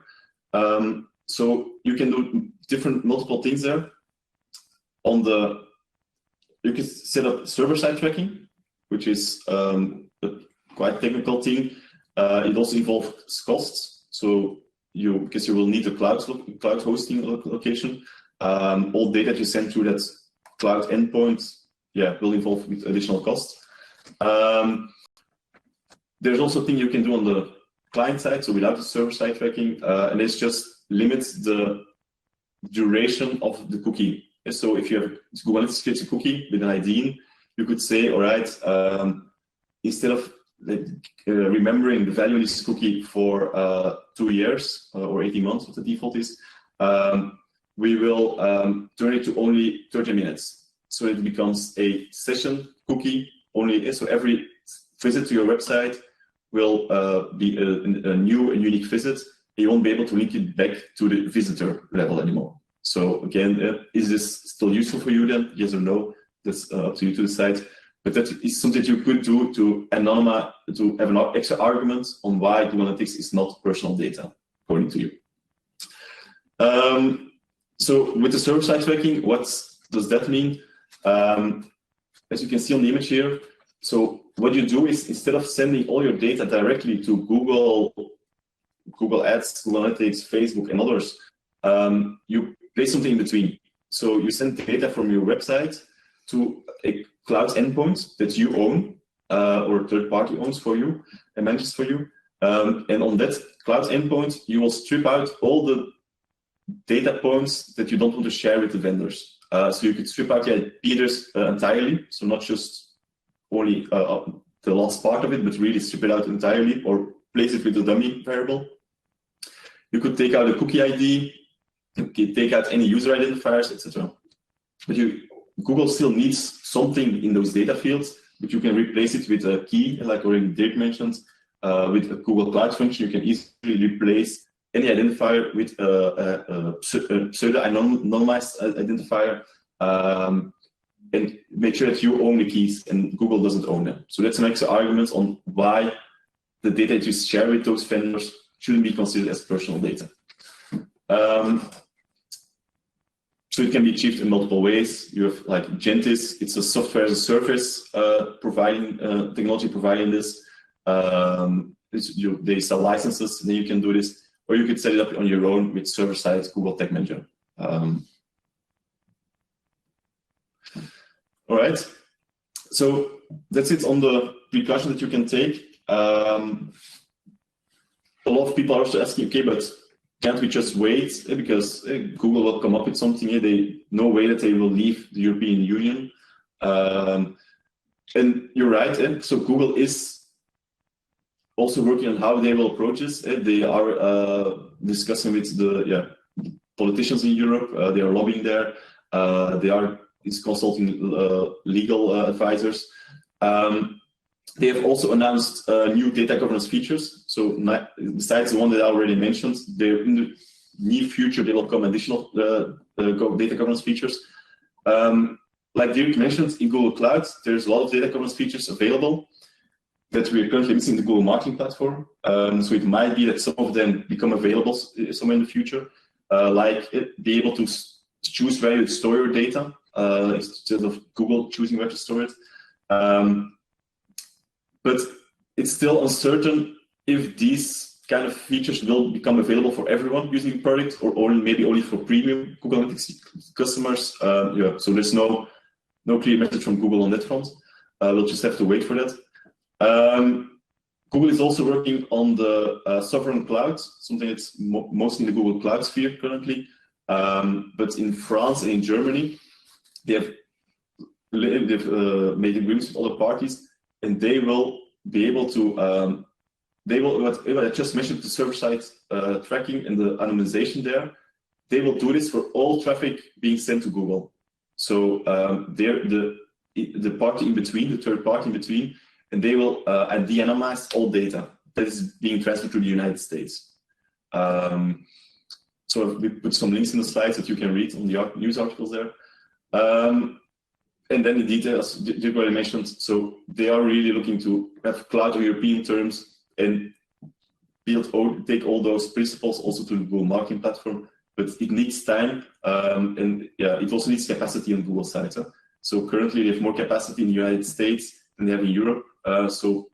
So you can do multiple things there. You can set up server-side tracking, which is a quite technical thing. It also involves costs. So because you will need a cloud hosting location, all data you send through that cloud endpoint, will involve with additional costs. There's also a thing you can do on the client side, so without the server-side tracking, and this just limits the duration of the cookie. So if you have Google Analytics creates a cookie with an ID in, you could say, all right, instead of remembering the value of this cookie for 2 years or 18 months, what the default is, we will turn it to only 30 minutes. So it becomes a session cookie only. So every visit to your website will be a new and unique visit. You won't be able to link it back to the visitor level anymore. So again, is this still useful for you then? Yes or no? That's up to you to decide. But that is something you could do to anonymize, to have an extra argument on why Google Analytics is not personal data, according to you. So with the server-side tracking, what does that mean? As you can see on the image here, so what you do is instead of sending all your data directly to Google Ads, Google Analytics, Facebook, and others, you place something in between. So you send data from your website to a cloud endpoint that you own or a third party owns for you and manages for you. And on that cloud endpoint, you will strip out all the data points that you don't want to share with the vendors. So you could strip out the IP address entirely, so not just only the last part of it, but really strip it out entirely or place it with a dummy variable. You could take out a cookie ID, you could take out any user identifiers, etc. But Google still needs something in those data fields, but you can replace it with a key, like already Dirk mentioned, with a Google Cloud function. You can easily replace any identifier with a pseudo-anonymized identifier, and make sure that you own the keys and Google doesn't own them. So that's an extra argument on why the data that you share with those vendors shouldn't be considered as personal data. So it can be achieved in multiple ways. You have like Gentis, it's a software as a service providing technology providing this. They sell licenses, and then you can do this, or you could set it up on your own with server-side Google Tag Manager. All right, so that's it on the precaution that you can take. A lot of people are also asking, okay, but can't we just wait? Because Google will come up with something. No way that they will leave the European Union. And you're right. So Google is also working on how they will approach this. They are discussing with the politicians in Europe. They are lobbying there. It's consulting legal advisors. They have also announced new data governance features. So besides the one that I already mentioned, in the near future, there will come additional data governance features. Like Dirk mentioned, in Google Cloud, there's a lot of data governance features available that we are currently missing in the Google Marketing Platform. So it might be that some of them become available somewhere in the future, like be able to choose where you store your data instead of Google choosing where to store it. But it's still uncertain if these kind of features will become available for everyone using the product, or maybe only for premium Google Analytics customers. So there's no clear message from Google on that front. We'll just have to wait for that. Google is also working on the sovereign cloud, something that's mostly in the Google Cloud sphere currently. But in France and in Germany, they've made agreements with other parties, and they will be able to, what I just mentioned, the server-side tracking and the anonymization there, they will do this for all traffic being sent to Google. So they're the party in between, the third party in between, and they will de-anonymize all data that is being transferred to the United States. So we put some links in the slides that you can read on the news articles there. And then the details, Dirk already mentioned, so they are really looking to have cloud or European terms and take all those principles also to the Google Marketing Platform, but it needs time, and it also needs capacity on Google side. So currently they have more capacity in the United States than they have in Europe, so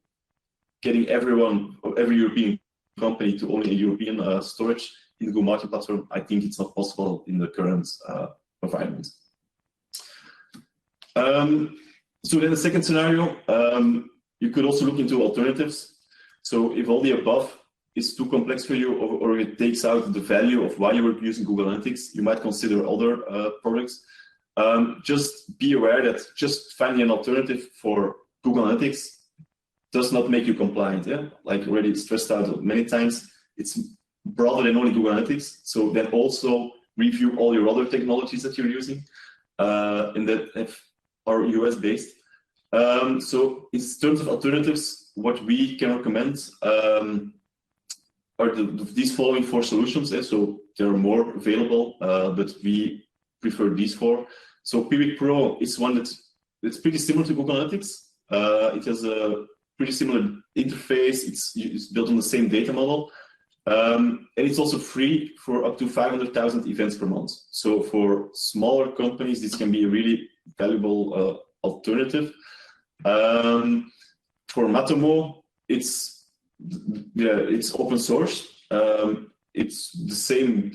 getting every European company to only a European storage in the Google Marketing Platform, I think it's not possible in the current environment. So then the second scenario, you could also look into alternatives. So if all the above is too complex for you, or it takes out the value of why you were using Google Analytics, you might consider other products. Just be aware that just finding an alternative for Google Analytics does not make you compliant. Like already stressed out many times, it's broader than only Google Analytics. So then also review all your other technologies that you're using and that are US based. So in terms of alternatives, what we can recommend are these following 4 solutions. So there are more available, but we prefer these 4. So Piwik Pro is one that's pretty similar to Google Analytics. It has a pretty similar interface. It's built on the same data model. And it's also free for up to 500,000 events per month. So for smaller companies, this can be a really valuable alternative. For Matomo, it's open source. It's the same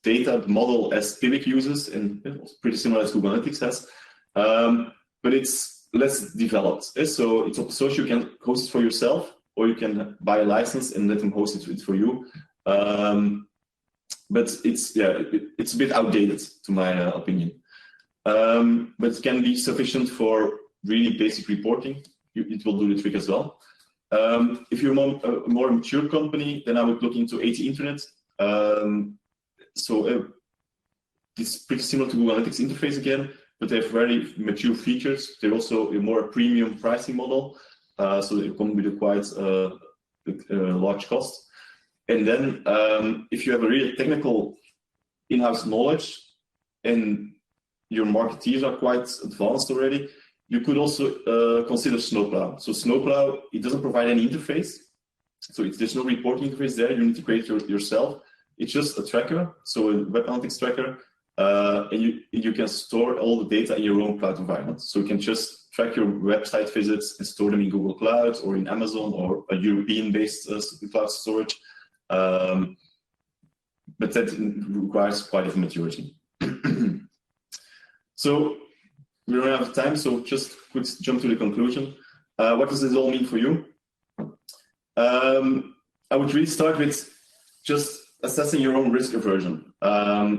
data model as Piwik uses, and it's pretty similar as Google Analytics has. But it's less developed. So it's open source. You can host it for yourself, or you can buy a license and let them host it for you. But it's a bit outdated, to my opinion. But it can be sufficient for really basic reporting. It will do the trick as well. If you're a more mature company, then I would look into AT Internet. It's pretty similar to Google Analytics interface again, but they have very mature features. They're also a more premium pricing model, so they come with a quite large cost. And then if you have a really technical in-house knowledge and your marketeers are quite advanced already, you could also consider Snowplow. So Snowplow, it doesn't provide any interface. So there's no reporting interface there. You need to create it yourself. It's just a tracker, so a web analytics tracker, and you can store all the data in your own cloud environment. So you can just track your website visits and store them in Google Cloud or in Amazon or a European-based cloud storage. But that requires quite a maturity. So we don't have time, so just quick jump to the conclusion. What does this all mean for you? I would really start with just assessing your own risk aversion.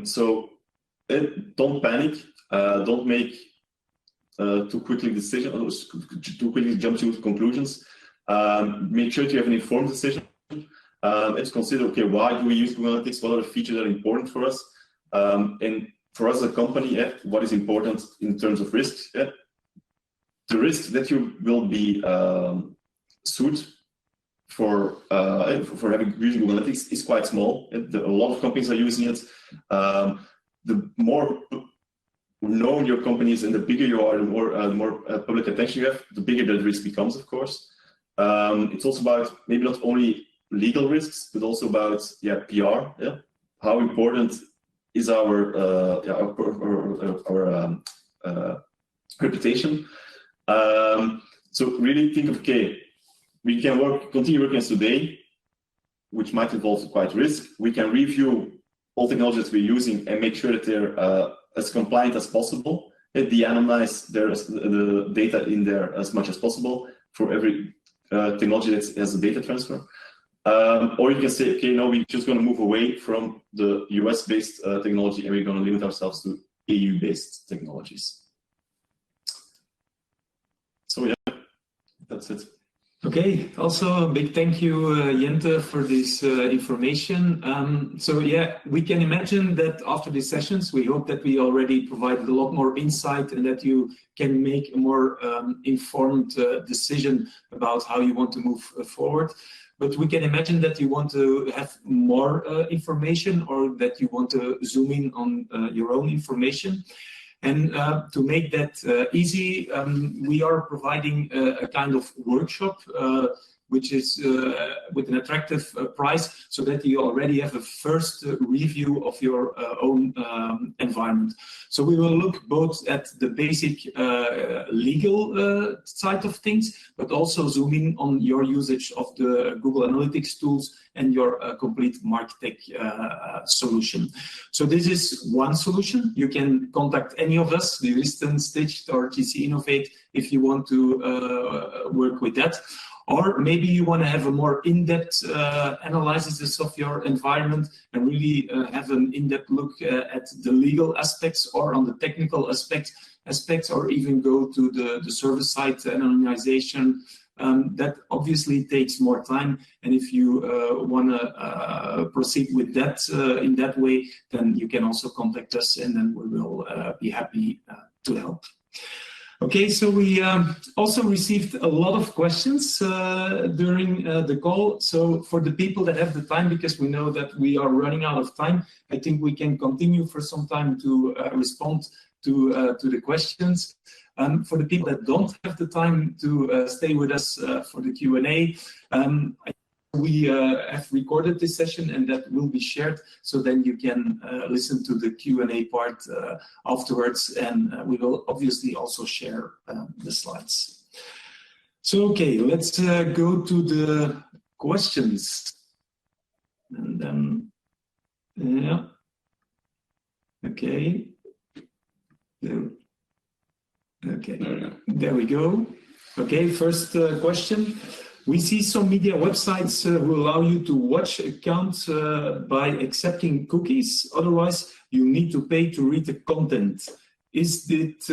So don't panic. Don't make too quickly decisions, too quickly jump to conclusions. Make sure you have an informed decision. And consider, okay, why do we use Google Analytics? What are the features that are important for us? And for us as a company, what is important in terms of risk? The risk that you will be sued for having using Google Analytics is quite small. A lot of companies are using it. The more known your company is and the bigger you are, the more public attention you have, the bigger the risk becomes, of course. It's also about maybe not only legal risks, but also about PR. How important is our reputation? So really think of, okay, we can continue working as today, which might involve quite risk. We can review all technologies we're using and make sure that they're as compliant as possible. And de-anonymize the data in there as much as possible for every technology that has a data transfer. Or you can say, okay, no, we're just going to move away from the US-based technology and we're going to limit ourselves to EU-based technologies. So yeah, that's it. Okay, also a big thank you, Jente, for this information. So yeah, we can imagine that after these sessions, we hope that we already provided a lot more insight and that you can make a more informed decision about how you want to move forward. But we can imagine that you want to have more information or that you want to zoom in on your own information. And to make that easy, we are providing a kind of workshop, which is with an attractive price, so that you already have a first review of your own environment. So we will look both at the basic legal side of things, but also zoom in on your usage of the Google Analytics tools and your complete MarkTech solution. So this is one solution. You can contact any of us, the Juristen, Stitched, or GC Innovate, if you want to work with that. Or maybe you want to have a more in-depth analysis of your environment and really have an in-depth look at the legal aspects or on the technical aspects, or even go to the server-side anonymization That obviously takes more time, and if you want to proceed with that in that way, then you can also contact us, and then we will be happy to help. Okay, so we also received a lot of questions during the call. So for the people that have the time, because we know that we are running out of time, I think we can continue for some time to respond to the questions. For the people that don't have the time to stay with us for the Q&A, we have recorded this session, and that will be shared, so then you can listen to the Q&A part afterwards, and we will obviously also share the slides. So, okay, let's go to the questions. And then, yeah, okay. Okay, there we go. Okay, first question. We see some media websites who allow you to watch accounts by accepting cookies. Otherwise, you need to pay to read the content. Is it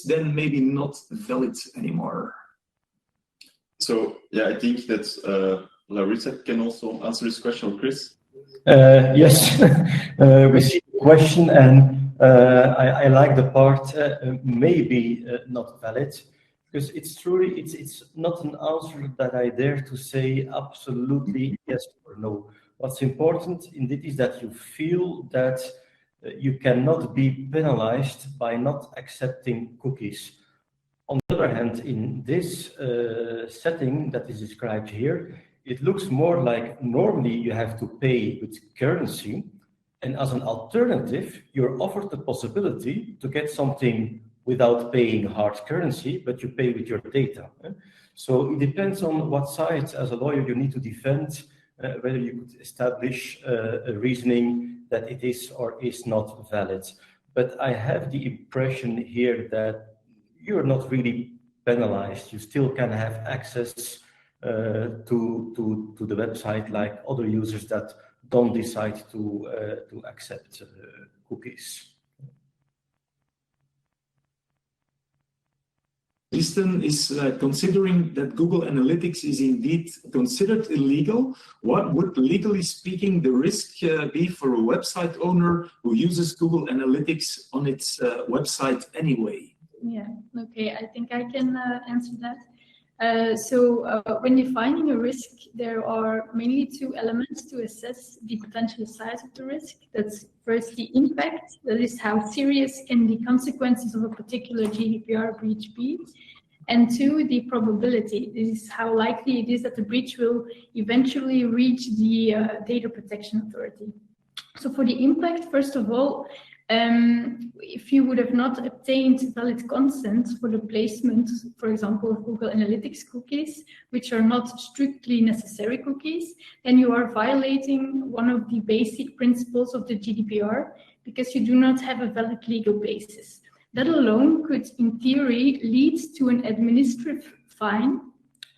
then maybe not valid anymore? So yeah, I think that Larissa can also answer this question, or Chris. Yes, we see the question, and I like the part maybe not valid. Because it's not an answer that I dare to say absolutely yes or no. What's important indeed is that you feel that you cannot be penalized by not accepting cookies. On the other hand, in this setting that is described here, it looks more like normally you have to pay with currency, and as an alternative, you're offered the possibility to get something without paying hard currency, but you pay with your data. So it depends on what side, as a lawyer, you need to defend, whether you could establish a reasoning that it is or is not valid. But I have the impression here that you're not really penalized. You still can have access to the website like other users that don't decide to accept cookies. Kristen is considering that Google Analytics is indeed considered illegal. What would, legally speaking, the risk be for a website owner who uses Google Analytics on its website anyway? Yeah, okay, I think I can answer that. When defining a risk, there are mainly two elements to assess the potential size of the risk. That's first the impact, that is how serious can the consequences of a particular GDPR breach be. And two, the probability, this is how likely it is that the breach will eventually reach the Data Protection Authority. So for the impact, first of all, if you would have not obtained valid consent for the placement, for example, of Google Analytics cookies, which are not strictly necessary cookies, then you are violating one of the basic principles of the GDPR because you do not have a valid legal basis. That alone could, in theory, lead to an administrative fine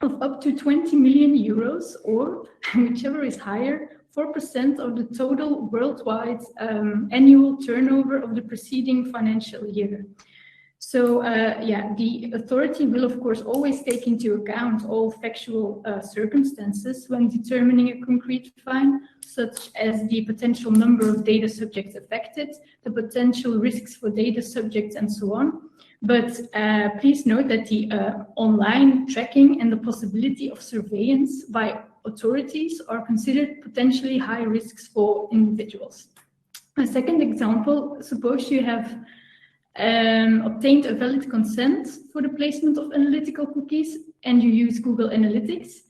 of up to 20 million euros, or whichever is higher, 4% of the total worldwide annual turnover of the preceding financial year. So the authority will of course always take into account all factual circumstances when determining a concrete fine, such as the potential number of data subjects affected, the potential risks for data subjects, and so on. But please note that the online tracking and the possibility of surveillance by authorities are considered potentially high risks for individuals. A second example, suppose you have obtained a valid consent for the placement of analytical cookies and you use Google Analytics,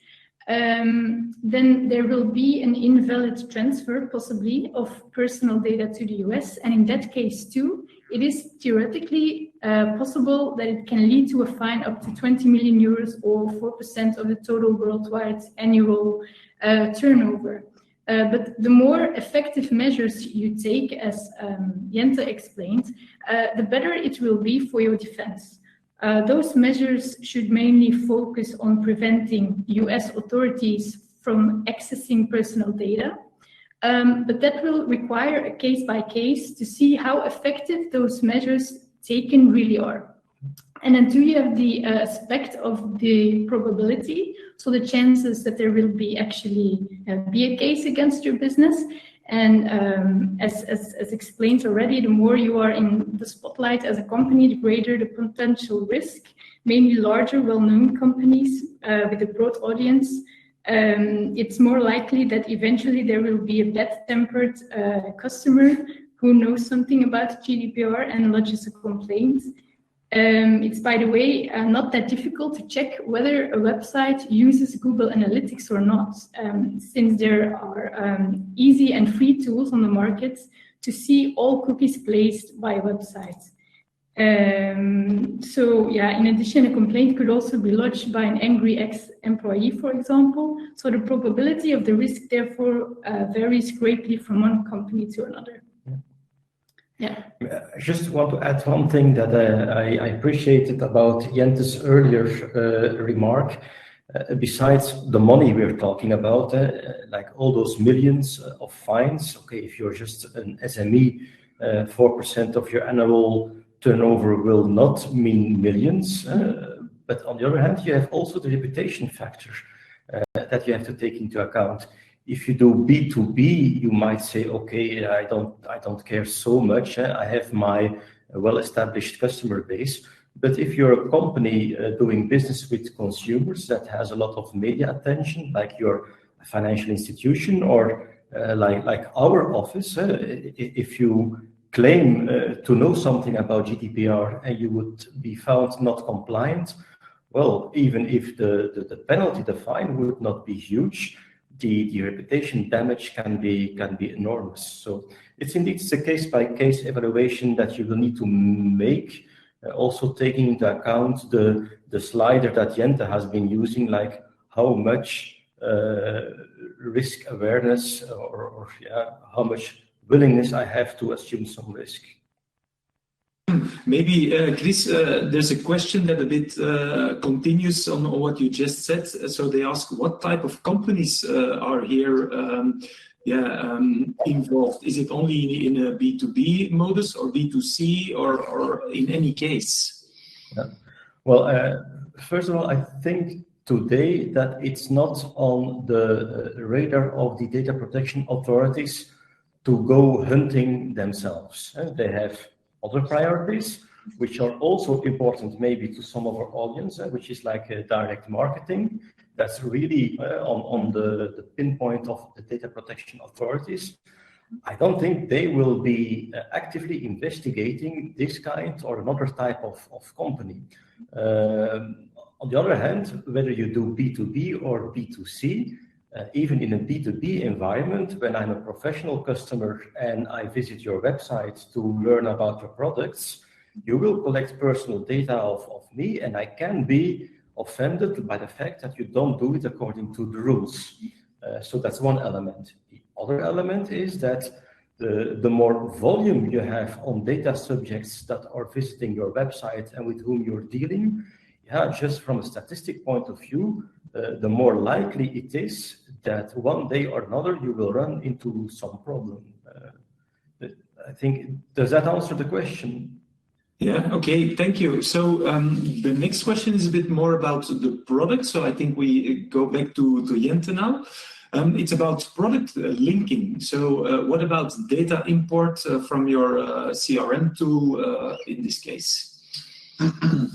then there will be an invalid transfer, possibly, of personal data to the US. And in that case, too, it is theoretically possible that it can lead to a fine up to 20 million euros or 4% of the total worldwide annual turnover. But the more effective measures you take, as Jente explained, the better it will be for your defense. Those measures should mainly focus on preventing US authorities from accessing personal data, but that will require a case by case to see how effective those measures taken really are. And then 2, you have the aspect of the probability, so the chances that there will be actually be a case against your business. And as explained already, the more you are in the spotlight as a company, the greater the potential risk. Mainly larger, well-known companies with a broad audience, it's more likely that eventually there will be a bad-tempered customer who knows something about GDPR and lodges a complaint. It's, by the way, not that difficult to check whether a website uses Google Analytics or not, since there are easy and free tools on the market to see all cookies placed by a website. So yeah, in addition, a complaint could also be lodged by an angry ex-employee, for example. So the probability of the risk, therefore, varies greatly from one company to another. Yeah. I just want to add one thing that I appreciated about Jente's earlier remark. Besides the money we're talking about, like all those millions of fines, okay, if you're just an SME, 4% of your annual turnover will not mean millions. But on the other hand, you have also the reputation factor that you have to take into account. If you do B2B, you might say, okay, I don't care so much. I have my well-established customer base. But if you're a company doing business with consumers that has a lot of media attention, like your financial institution or like our office, if you claim to know something about GDPR and you would be found not compliant, well, even if the penalty, the fine would not be huge, the reputation damage can be enormous. So it's indeed a case-by-case evaluation that you will need to make, also taking into account the slider that Jente has been using, like how much risk awareness or how much willingness I have to assume some risk. Maybe, Chris, there's a question that a bit continues on what you just said. So they ask, what type of companies are here involved? Is it only in a B2B modus or B2C or in any case? Yeah. Well, first of all, I think today that it's not on the radar of the data protection authorities to go hunting themselves. They have other priorities, which are also important maybe to some of our audience, which is like direct marketing. That's really on the pinpoint of the data protection authorities. I don't think they will be actively investigating this kind or another type of company. On the other hand, whether you do B2B or B2C, even in a B2B environment, when I'm a professional customer and I visit your website to learn about your products, you will collect personal data of me, and I can be offended by the fact that you don't do it according to the rules. So that's one element. The other element is that the more volume you have on data subjects that are visiting your website and with whom you're dealing, just from a statistic point of view, the more likely it is that one day or another you will run into some problem. I think, does that answer the question? Yeah, okay, thank you. So the next question is a bit more about the product. So I think we go back to Jente now. It's about product linking. So what about data import from your CRM tool in this case?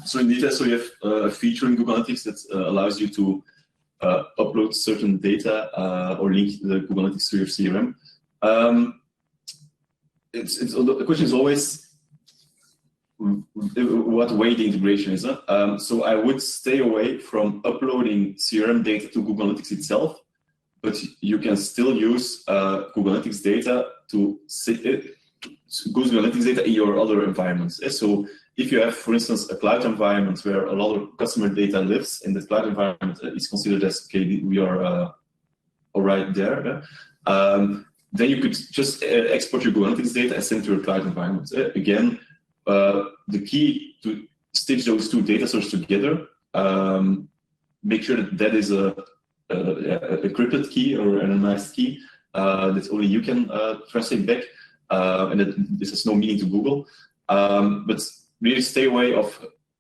So indeed, you have a feature in Google Analytics that allows you to upload certain data or link the Google Analytics to your CRM. The question is always what way the integration is. So I would stay away from uploading CRM data to Google Analytics itself, but you can still use Google Analytics data to Google Analytics data in your other environments. So if you have, for instance, a cloud environment where a lot of customer data lives, and the cloud environment is considered as, okay, we are all right there, then you could just export your Google Analytics data and send to your cloud environment. Again, the key to stitch those two data sources together, make sure that is a encrypted key or an anonymized key that only you can translate back, and that this has no meaning to Google. But really stay away of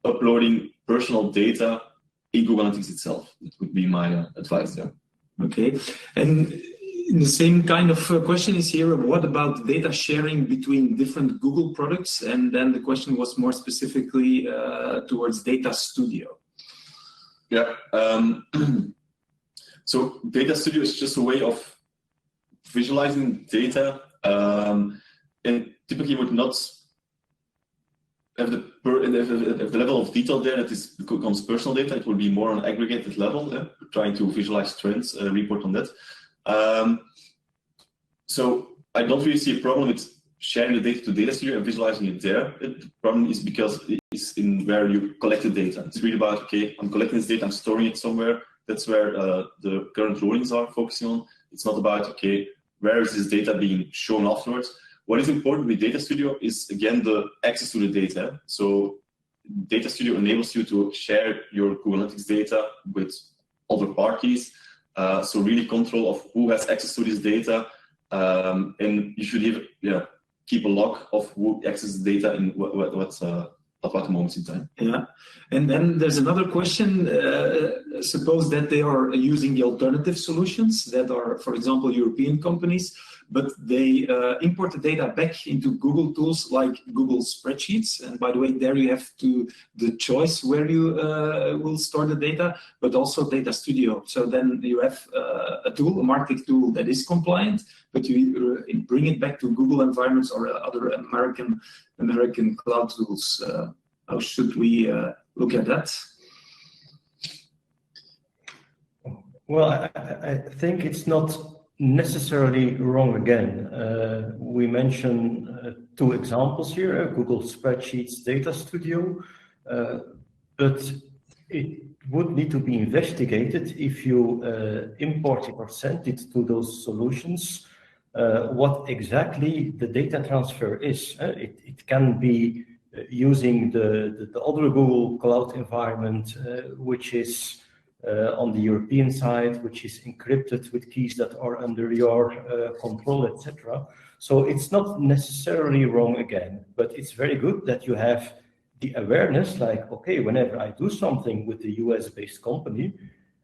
uploading personal data in Google Analytics itself. That would be my advice there. Okay, and the same kind of question is here. What about data sharing between different Google products? And then the question was more specifically towards Data Studio. Yeah. So Data Studio is just a way of visualizing data, and typically would not have the level of detail there that becomes personal data. It will be more on an aggregated level, trying to visualize trends, report on that. So I don't really see a problem with sharing the data to Data Studio and visualizing it there. The problem is because it's in where you collect the data. It's really about, okay, I'm collecting this data, I'm storing it somewhere. That's where the current rulings are focusing on. It's not about, okay, where is this data being shown afterwards? What is important with Data Studio is, again, the access to the data. So Data Studio enables you to share your Google Analytics data with other parties. So really control of who has access to this data. And you should keep a log of who accesses data in what moments in time. Yeah, and then there's another question. Suppose that they are using the alternative solutions that are, for example, European companies, but they import the data back into Google tools like Google Spreadsheets. And by the way, there you have the choice where you will store the data, but also Data Studio. So then you have a tool, a marketing tool that is compliant, but you bring it back to Google environments or other American cloud tools. How should we look at that? Well, I think it's not necessarily wrong again. We mentioned two examples here, Google Spreadsheets, Data Studio, but it would need to be investigated if you import it or send it to those solutions, what exactly the data transfer is. It can be using the other Google Cloud environment, which is on the European side, which is encrypted with keys that are under your control, etc. So it's not necessarily wrong again, but it's very good that you have the awareness, like, okay, whenever I do something with a US-based company,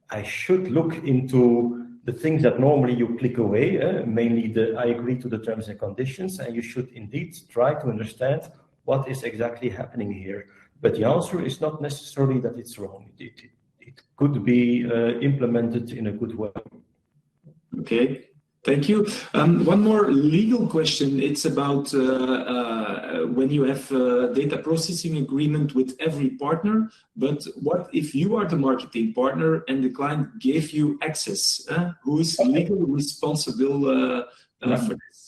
I should look into the things that normally you click away, mainly I agree to the terms and conditions, and you should indeed try to understand what is exactly happening here. But the answer is not necessarily that it's wrong. It could be implemented in a good way. Okay, thank you. One more legal question. It's about when you have a data processing agreement with every partner, but what if you are the marketing partner and the client gave you access? Who is legally responsible for this?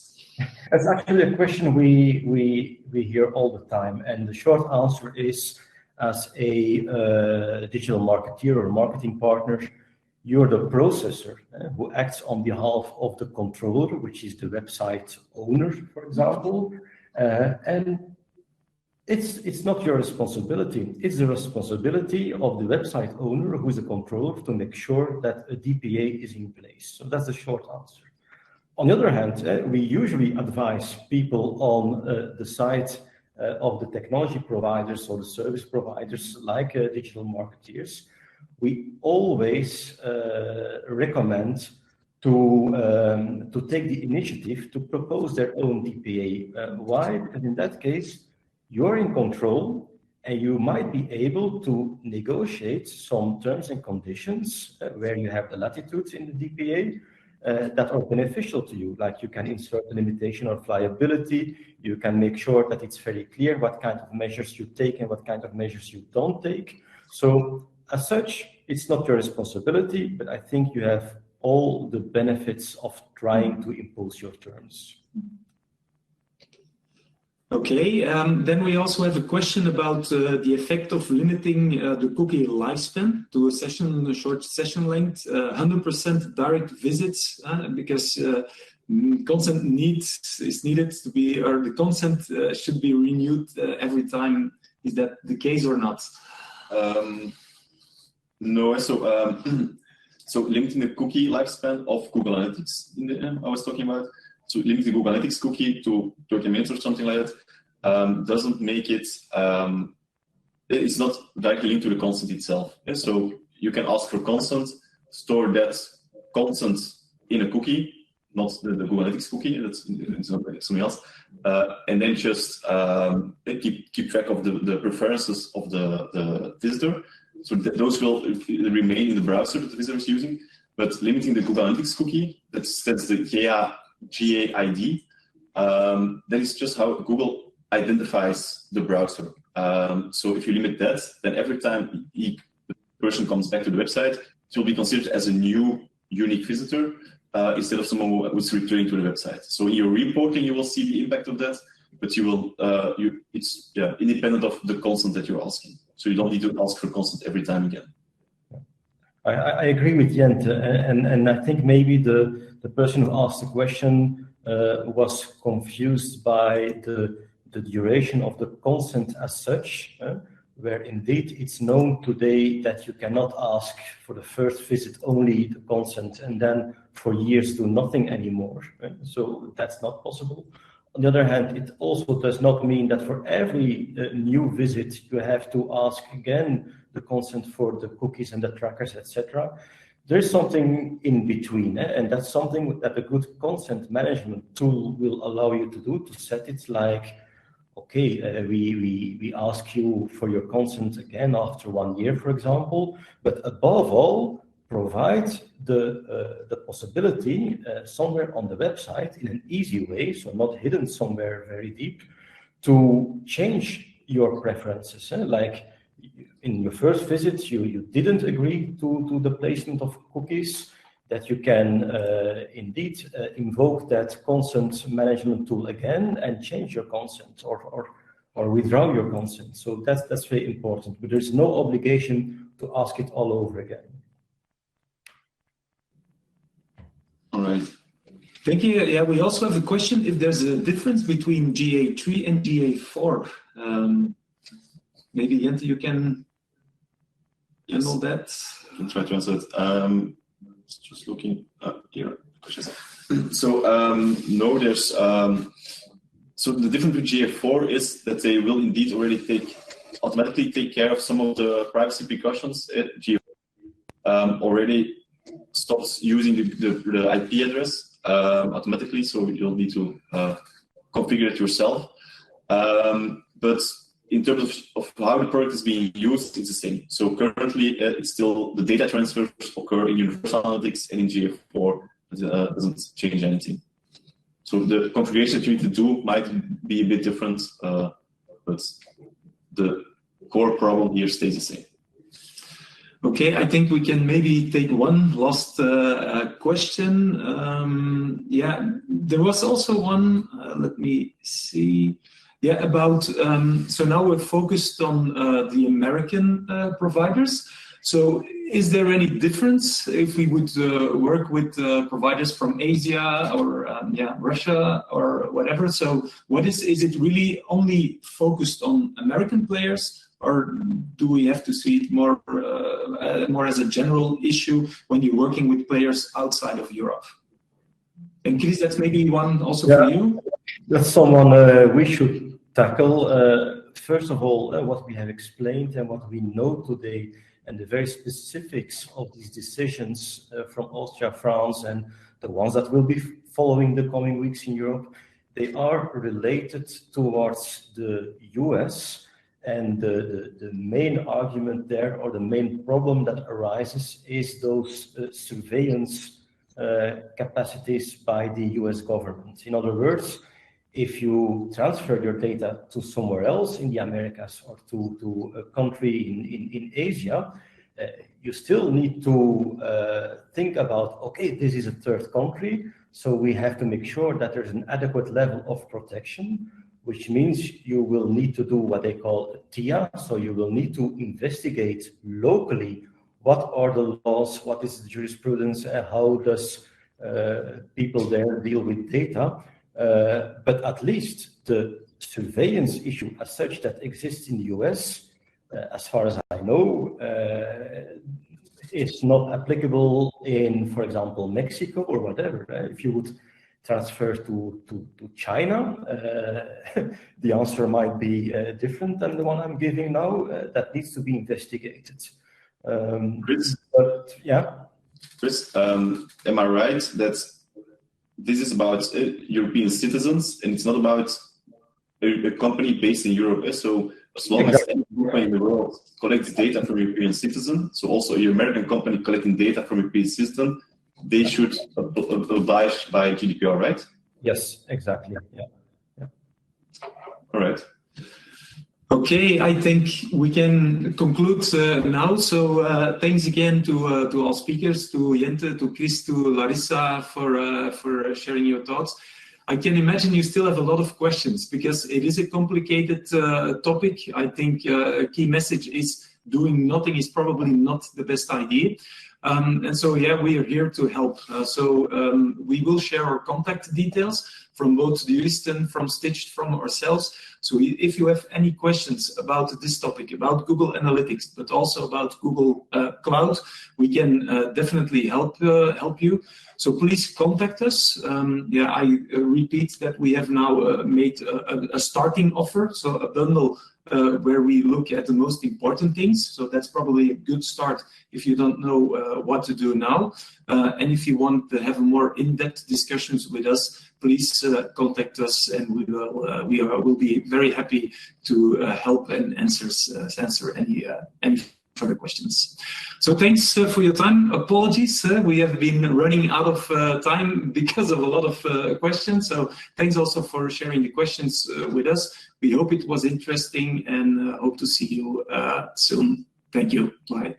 That's actually a question we hear all the time, and the short answer is, as a digital marketeer or marketing partner, you're the processor who acts on behalf of the controller, which is the website owner, for example, and it's not your responsibility. It's the responsibility of the website owner, who is the controller, to make sure that a DPA is in place. So that's the short answer. On the other hand, we usually advise people on the side of the technology providers or the service providers, like digital marketeers. We always recommend to take the initiative to propose their own DPA. Why? Because in that case, you're in control and you might be able to negotiate some terms and conditions where you have the latitude in the DPA that are beneficial to you. Like you can insert a limitation of liability, you can make sure that it's very clear what kind of measures you take and what kind of measures you don't take. So as such, it's not your responsibility, but I think you have all the benefits of trying to impose your terms. Okay, then we also have a question about the effect of limiting the cookie lifespan to a short session length, 100% direct visits, because consent is needed to be, or the consent should be renewed every time. Is that the case or not? No, so limiting the cookie lifespan of Google Analytics, I was talking about. So limiting Google Analytics cookie to 30 minutes or something like that doesn't make it it's not directly linked to the consent itself. So you can ask for consent, store that consent in a cookie, not the Google Analytics cookie, that's something else, and then just keep track of the preferences of the visitor. So those will remain in the browser that the visitor is using, but limiting the Google Analytics cookie, that's the GA-ID, that is just how Google identifies the browser. So if you limit that, then every time the person comes back to the website, it will be considered as a new unique visitor instead of someone who was returning to the website. So in your reporting, you will see the impact of that, but you will it's independent of the consent that you're asking. So you don't need to ask for consent every time again. I agree with Jent, and I think maybe the person who asked the question was confused by the duration of the consent as such, where indeed it's known today that you cannot ask for the first visit only the consent and then for years do nothing anymore. So that's not possible. On the other hand, it also does not mean that for every new visit you have to ask again the consent for the cookies and the trackers, etc. There's something in between, and that's something that a good consent management tool will allow you to do, to set it like, okay, we ask you for your consent again after 1 year, for example, but above all, provide the possibility somewhere on the website in an easy way, so not hidden somewhere very deep, to change your preferences. Like in your first visit, you didn't agree to the placement of cookies, that you can indeed invoke that consent management tool again and change your consent or withdraw your consent. So that's very important, but there's no obligation to ask it all over again. All right. Thank you. Yeah, we also have a question if there's a difference between GA3 and GA4. Maybe Jente, you can handle that. I can try to answer it. Just looking up here. So no, there's so the difference with GA4 is that they will indeed already automatically take care of some of the privacy precautions. GA4 already stops using the IP address automatically, so you don't need to configure it yourself. But in terms of how the product is being used, it's the same. So currently, it's still the data transfers occur in Universal Analytics, and in GA4 doesn't change anything. So the configuration that you need to do might be a bit different, but the core problem here stays the same. Okay, I think we can maybe take one last question. Yeah, there was also one, let me see. Yeah, about, so now we're focused on the American providers. So is there any difference if we would work with providers from Asia or Russia or whatever? So what is it really only focused on American players, or do we have to see it more as a general issue when you're working with players outside of Europe? And Chris, that's maybe one also for you. That's someone we should tackle. First of all, what we have explained and what we know today, and the very specifics of these decisions from Austria, France, and the ones that will be following the coming weeks in Europe, they are related towards the US. And the main argument there, or the main problem that arises, is those surveillance capacities by the US government. In other words, if you transfer your data to somewhere else in the Americas or to a country in Asia, you still need to think about, okay, this is a third country, so we have to make sure that there's an adequate level of protection, which means you will need to do what they call a TIA, so you will need to investigate locally what are the laws, what is the jurisprudence, how does people there deal with data. But at least the surveillance issue as such that exists in the US, as far as I know, is not applicable in, for example, Mexico or whatever. If you would transfer to China, the answer might be different than the one I'm giving now. That needs to be investigated. Chris? But yeah. Chris, am I right that this is about European citizens and it's not about a company based in Europe? So as long as any company in the world collects data from European citizens, so also an American company collecting data from European citizen, they should oblige by GDPR, right? Yes, exactly. Yeah. All right. Okay, I think we can conclude now. So thanks again to all speakers, to Jente, to Chris, to Larissa for sharing your thoughts. I can imagine you still have a lot of questions because it is a complicated topic. I think a key message is doing nothing is probably not the best idea. And so, yeah, we are here to help. We will share our contact details from both the Juristen, from Stitched, from ourselves. So if you have any questions about this topic, about Google Analytics, but also about Google Cloud, we can definitely help you. So please contact us. I repeat that we have now made a starting offer, so a bundle where we look at the most important things. So that's probably a good start if you don't know what to do now. And if you want to have more in-depth discussions with us, please contact us, and we will be very happy to help and answer any further questions. So thanks for your time. Apologies, we have been running out of time because of a lot of questions. So thanks also for sharing the questions with us. We hope it was interesting and hope to see you soon. Thank you. Bye.